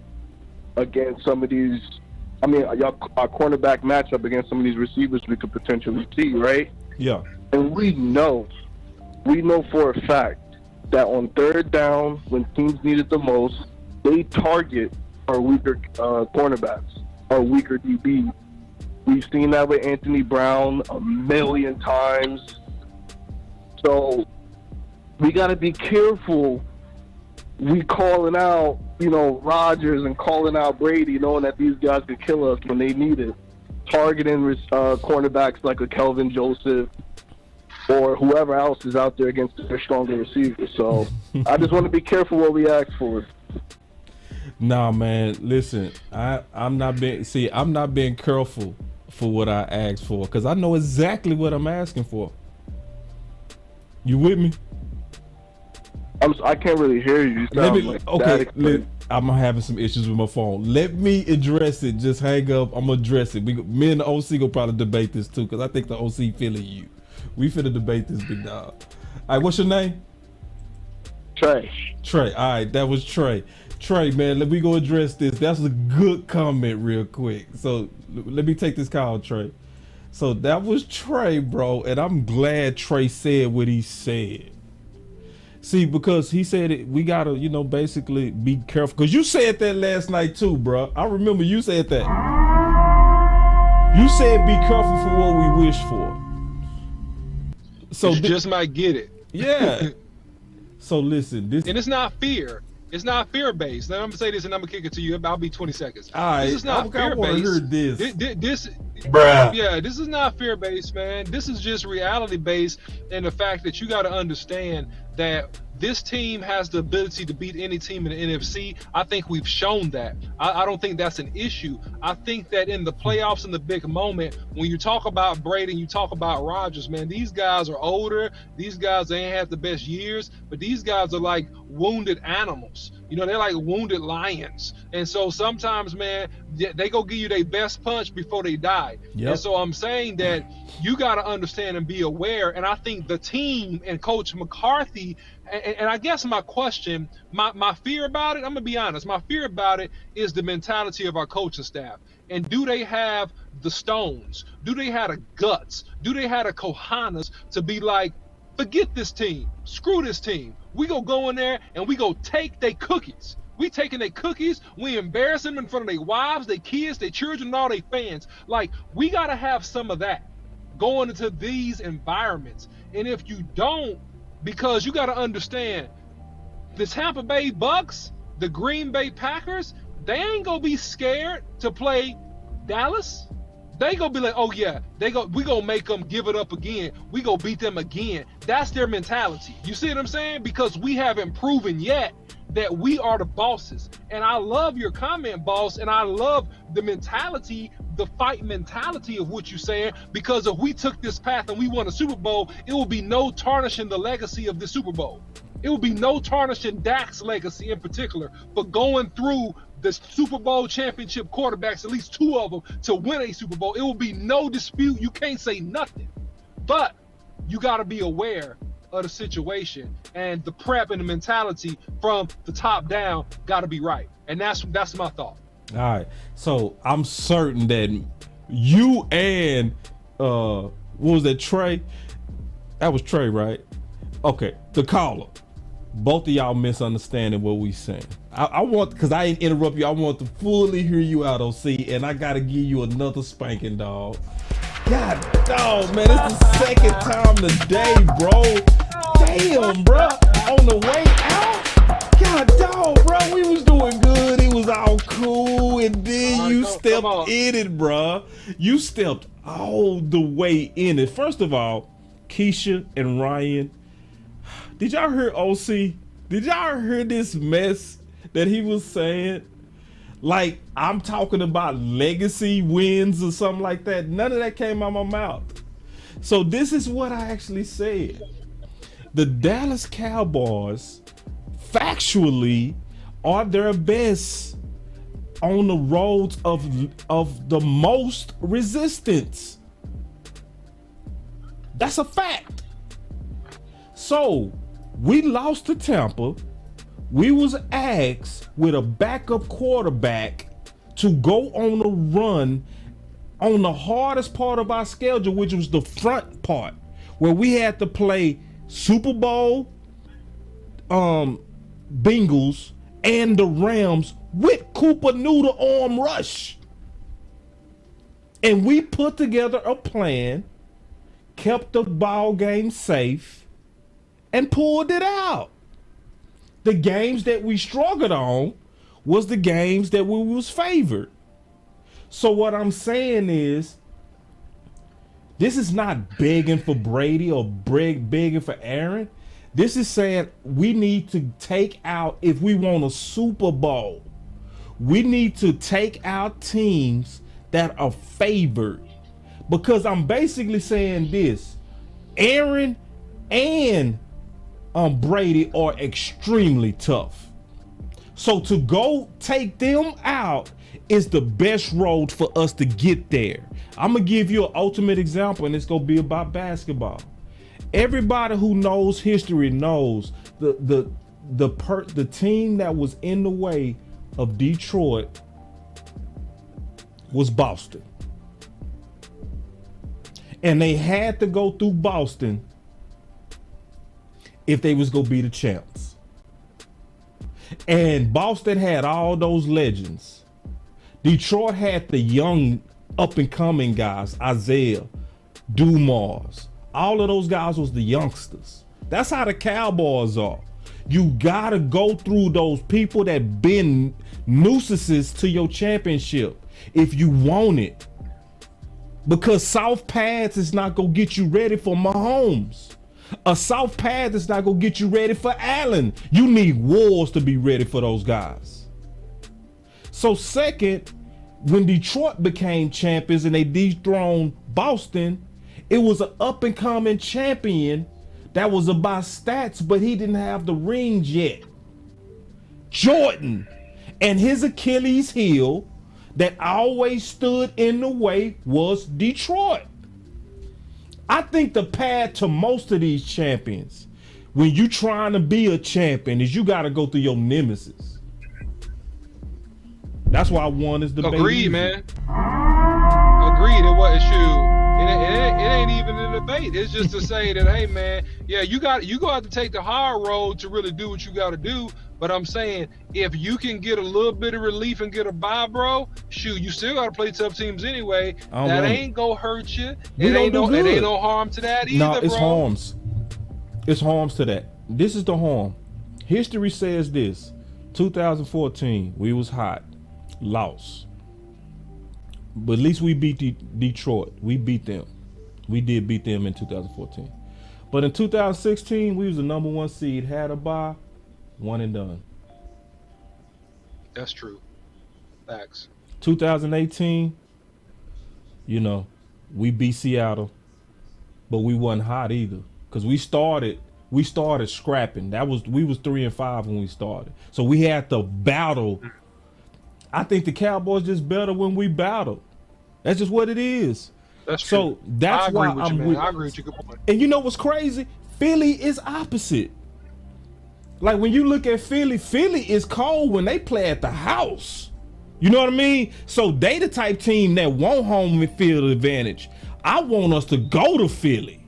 against some of these. I mean, our cornerback matchup against some of these receivers we could potentially see, right? Yeah. And we know for a fact that on third down, when teams need it the most, they target our weaker cornerbacks, our weaker DBs. We've seen that with Anthony Brown a million times. So we got to be careful. We calling out, Rodgers and calling out Brady, knowing that these guys could kill us when they need it. Targeting cornerbacks like a Kelvin Joseph or whoever else is out there against their stronger receivers. So I just want to be careful what we ask for. Nah, man, listen, I'm not being careful for what I asked for, because I know exactly what I'm asking for. You with me? I can't really hear you. I'm having some issues with my phone. Let me address it. Just hang up. I'm gonna address it. Me and the OC will probably debate this too, because I think the OC feeling you. We finna debate this, big dog. All right, what's your name? Trey. All right, that was Trey. Trey, man, let me go address this. That's a good comment real quick. So let me take this call, Trey. So that was Trey, bro, and I'm glad Trey said what he said. See, because he said it, we gotta, basically be careful. Because you said that last night too, bro. I remember you said that. You said be careful for what we wish for. So you just might get it. Yeah. So listen, and it's not fear. It's not fear-based. Now, I'm gonna say this, and I'm gonna kick it to you. I'll be 20 seconds. All right, This is not I fear-based. want to hear this. This, Bruh. yeah, this is not fear-based, man. This is just reality-based, and the fact that you got to understand that this team has the ability to beat any team in the NFC. I think we've shown that. I don't think that's an issue. I think that in the playoffs, in the big moment, when you talk about Brady and you talk about Rodgers, man, these guys are older. These guys, they ain't had the best years, but these guys are like wounded animals. You know, they're like wounded lions. And so sometimes, man, they go give you their best punch before they die. Yep. And so I'm saying that you got to understand and be aware. And I think the team and Coach McCarthy, and I guess my question, my fear about it, I'm going to be honest, my fear about it is the mentality of our coaching staff. And do they have the stones? Do they have the guts? Do they have the cojones to be like, forget this team, screw this team. We go in there and we go take their cookies. We taking their cookies, we embarrass them in front of their wives, their kids, their children, and all their fans. Like, we got to have some of that going into these environments. And if you don't, because you got to understand, the Tampa Bay Bucks, the Green Bay Packers, they ain't going to be scared to play Dallas. They gonna be like, oh yeah, we gonna make them give it up again. We gonna beat them again. That's their mentality. You see what I'm saying? Because we haven't proven yet that we are the bosses. And I love your comment, boss, and I love the mentality, the fight mentality of what you're saying, because if we took this path and we won a Super Bowl, it will be no tarnishing the legacy of the Super Bowl. It will be no tarnishing Dak's legacy in particular for going through the Super Bowl championship quarterbacks, at least two of them, to win a Super Bowl. It will be no dispute. You can't say nothing. But you got to be aware of the situation, and the prep and the mentality from the top down got to be right. And that's my thought. All right. So I'm certain that you and what was that, Trey? That was Trey, right? Okay, the caller. Both of y'all misunderstanding what we saying. I want, because I didn't interrupt you, I want to fully hear you out, OC, and I gotta give you another spanking, dog. God, dog, man, it's the second time today, bro. Damn, bro. On the way out, God, dog, bro, we was doing good. It was all cool, and then you stepped in it, bro. You stepped all the way in it. First of all, Keisha and Ryan, did y'all hear OC? Did y'all hear this mess that he was saying? Like, I'm talking about legacy wins or something like that. None of that came out of my mouth. So this is what I actually said. The Dallas Cowboys factually are their best on the roads of the most resistance. That's a fact. So we lost to Tampa. We was asked with a backup quarterback to go on a run on the hardest part of our schedule, which was the front part, where we had to play Super Bowl, Bengals, and the Rams with Cooper Noodle arm rush. And we put together a plan, kept the ball game safe, and pulled it out. The games that we struggled on was the games that we was favored. So what I'm saying is, this is not begging for Brady or begging for Aaron. This is saying we need to take out, if we want a Super Bowl, we need to take out teams that are favored. Because I'm basically saying this, Aaron and Brady are extremely tough. So to go take them out is the best road for us to get there. I'm gonna give you an ultimate example, and it's gonna be about basketball. Everybody who knows history knows the team that was in the way of Detroit was Boston. And they had to go through Boston if they was gonna be the champs. And Boston had all those legends. Detroit had the young up and coming guys, Isaiah, Damar. All of those guys was the youngsters. That's how the Cowboys are. You gotta go through those people that been nuisances to your championship if you want it. Because South Paths is not gonna get you ready for Mahomes. A South Path is not gonna get you ready for Allen. You need wars to be ready for those guys. So second, when Detroit became champions and they dethroned Boston, it was an up and coming champion that was about stats, but he didn't have the rings yet. Jordan, and his Achilles heel that always stood in the way was Detroit. I think the path to most of these champions, when you trying to be a champion, is you got to go through your nemesis. That's why one is the Agreed, man. Agreed. It was shoot. It ain't even a debate. It's just to say that, hey, man, yeah, you go have to take the hard road to really do what you got to do. But I'm saying, if you can get a little bit of relief and get a bye, bro, shoot, you still got to play tough teams anyway. That ain't gonna hurt you. It ain't no harm to that either, no, it's bro. harms. It's harms to that. This is the harm. History says this. 2014, we was hot. Lost. But at least we beat Detroit. We beat them. We did beat them in 2014. But in 2016, we was the number 1 seed, had a bye, one and done. That's true. Facts. 2018, you know, we beat Seattle, but we wasn't hot either. Because we started scrapping. We was 3-5 when we started. So we had to battle. I think the Cowboys just better when we battle. That's just what it is. That's so true. that's why I'm with. I agree with you. Good point. And you know what's crazy? Philly is opposite. Like when you look at Philly is cold when they play at the house. You know what I mean? So they the type team that want home field advantage. I want us to go to Philly.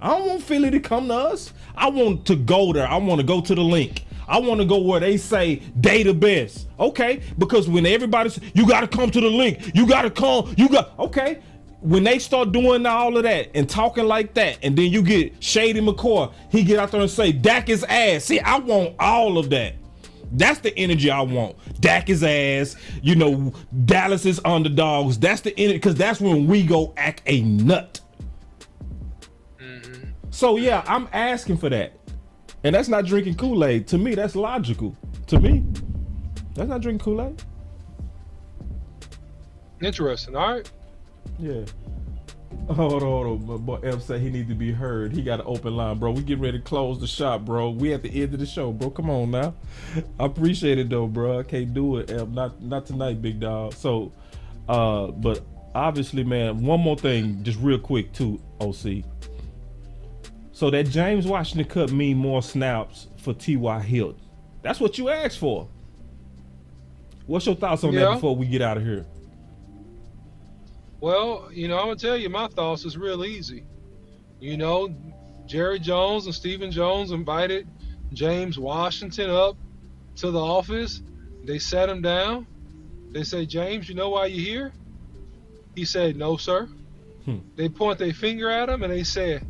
I don't want Philly to come to us. I want to go there. I want to go to the link. I want to go where they say they the best. Okay, because when everybody's, you got to come to the link. You got to come. Okay. When they start doing all of that and talking like that, and then you get Shady McCoy, he get out there and say, Dak is ass. See, I want all of that. That's the energy I want. Dak is ass. You know, Dallas is underdogs. That's the energy, because that's when we go act a nut. Mm-hmm. So, yeah, I'm asking for that. And that's not drinking Kool-Aid. To me, that's logical. To me, that's not drinking Kool-Aid. Interesting. All right. Yeah. Hold on. But F said he need to be heard. He got an open line, bro. We getting ready to close the shop, bro. We at the end of the show, bro. Come on now. I appreciate it though, bro. I can't do it, F. Not tonight, big dog. So, but obviously, man, one more thing, just real quick too, OC. So that James Washington cut mean more snaps for T Y Hilton. That's what you asked for. What's your thoughts on that before we get out of here? Well, you know, I'm going to tell you my thoughts is real easy. You know, Jerry Jones and Stephen Jones invited James Washington up to the office. They sat him down. They said, James, you know why you're here? He said, no, sir. They point their finger at him and they said,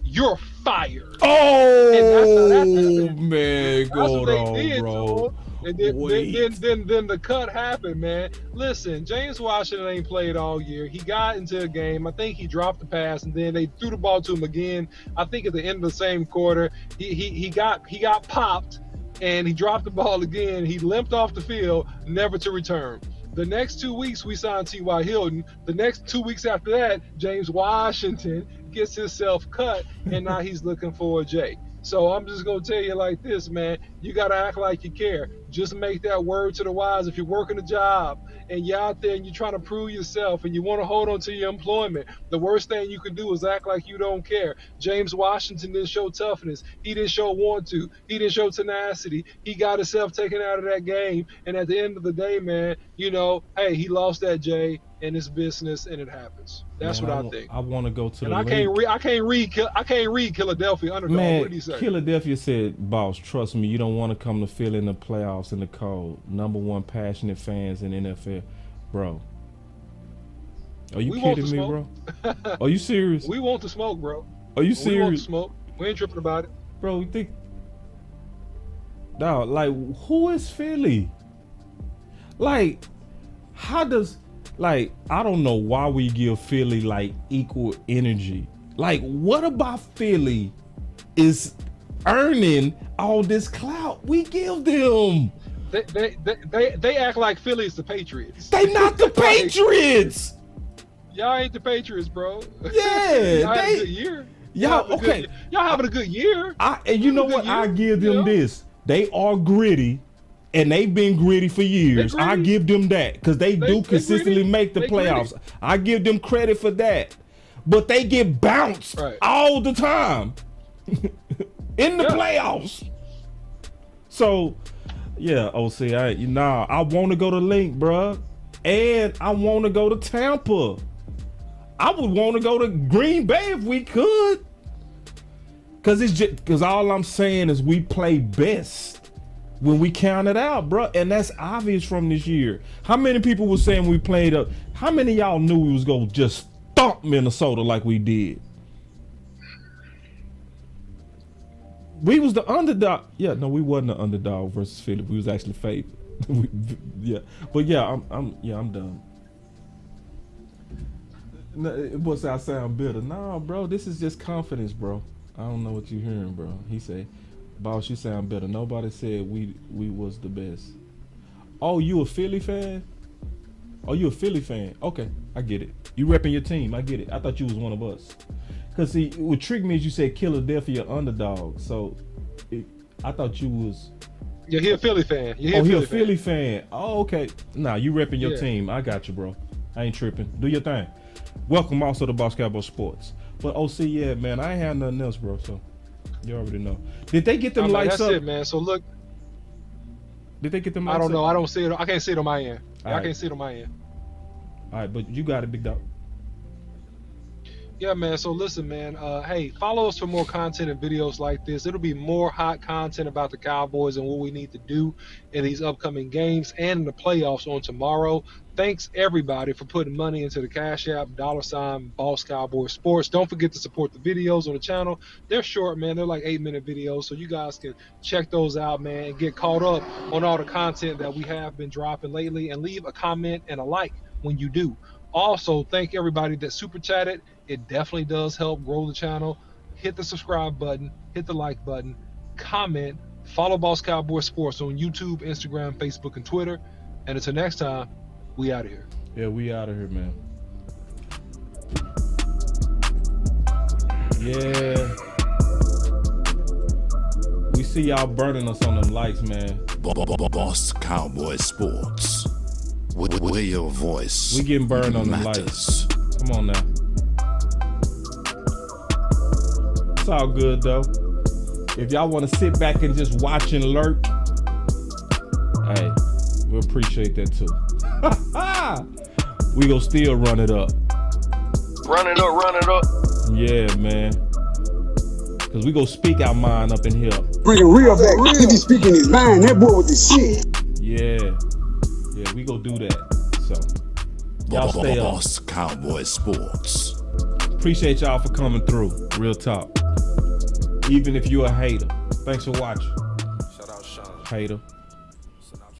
you're fired. Oh, and that's how that happened. Man, go on, bro. And then the cut happened, man. Listen, James Washington ain't played all year. He got into a game. I think he dropped the pass, and then they threw the ball to him again. I think at the end of the same quarter, he got popped, and he dropped the ball again. He limped off the field, never to return. The next 2 weeks, we signed T Y Hilton. The next 2 weeks after that, James Washington gets himself cut, and now he's looking for a J. So I'm just going to tell you like this, man. You got to act like you care. Just make that word to the wise. If you're working a job and you're out there and you're trying to prove yourself and you want to hold on to your employment, the worst thing you can do is act like you don't care. James Washington didn't show toughness. He didn't show want to. He didn't show tenacity. He got himself taken out of that game. And at the end of the day, man, you know, hey, he lost that J in his business, and it happens. That's what I think. I want to go to and the I can't read Philadelphia underdog. Man, what did he say? Philadelphia said, boss, trust me, you don't want to come to Philly in the playoffs in the cold. Number one passionate fans in NFL. Bro. Are you kidding me, bro? Are you serious? We want to smoke, bro. Are you serious? We want to smoke. We ain't tripping about it. Bro, Dog, like, who is Philly? Like, how does, like, I don't know why we give Philly like equal energy. Like, what about Philly is earning all this clout we give them? They act like Philly is the Patriots. They not the Patriots. Y'all ain't the Patriots, bro. Yeah, y'all had a good year. Y'all okay? Y'all having a good year. And you know what? I give them this. They are gritty, and they've been gritty for years. I give them that because they do consistently make the playoffs. I give them credit for that. But they get bounced all the time in the playoffs. So, yeah, OC, I want to go to Link, bruh. And I want to go to Tampa. I would want to go to Green Bay if we could. Because all I'm saying is we play best when we count it out, bro. And that's obvious from this year. How many people were saying we played up? How many of y'all knew we was going to just stomp Minnesota like we did? We was the underdog. Yeah, no, we wasn't the underdog versus Philly. We was actually favored. I'm done. What's I sound bitter? Nah, bro, this is just confidence, bro. I don't know what you're hearing, bro. He said, "Boss, you sound bitter." Nobody said we was the best. Oh, you a Philly fan? Oh, you a Philly fan? Okay, I get it. You repping your team. I get it. I thought you was one of us. Cause see, what tricked me is you said Philadelphia underdog. So I thought you was. Yeah, he a Philly fan. He a Philly fan. Oh, okay. Nah, you repping your team. I got you, bro. I ain't tripping. Do your thing. Welcome also to Boss Cowboy Sports. But OC, yeah, man, I ain't had nothing else, bro. So you already know. Did they get them lights that's up? That's it, man. So look. Did they get them lights up? I don't know. I don't see it. I can't see it on my end. I can't see it on my end. All right, but you got it, big dog. Yeah, man. So listen, man. Hey, follow us for more content and videos like this. It'll be more hot content about the Cowboys and what we need to do in these upcoming games and in the playoffs on tomorrow. Thanks everybody for putting money into the Cash App, $BossCowboySports. Don't forget to support the videos on the channel. They're short, man. They're like 8-minute videos, so you guys can check those out, man, and get caught up on all the content that we have been dropping lately. And leave a comment and a like when you do. Also, thank everybody that super chatted. It definitely does help grow the channel. Hit the subscribe button, hit the like button, comment, follow Boss Cowboy Sports on YouTube, Instagram, Facebook, and Twitter. And until next time, we out of here. Yeah, we out of here, man. Yeah. We see y'all burning us on them lights, man. Boss Cowboy Sports. Where your voice we getting burned on matters. The lights. Come on now. It's all good though. If y'all want to sit back and just watch and lurk, hey, we appreciate that too. We gonna still run it up. Run it up. Yeah, man. Cause we gonna speak our mind up in here. Bring it real back. He be speaking his mind. That boy with the shit. Yeah, we gonna do that. So y'all stay up. Boss Cowboy Sports. Appreciate y'all for coming through. Real talk. Even if you're a hater. Thanks for watching. Shout out Shan. Hater.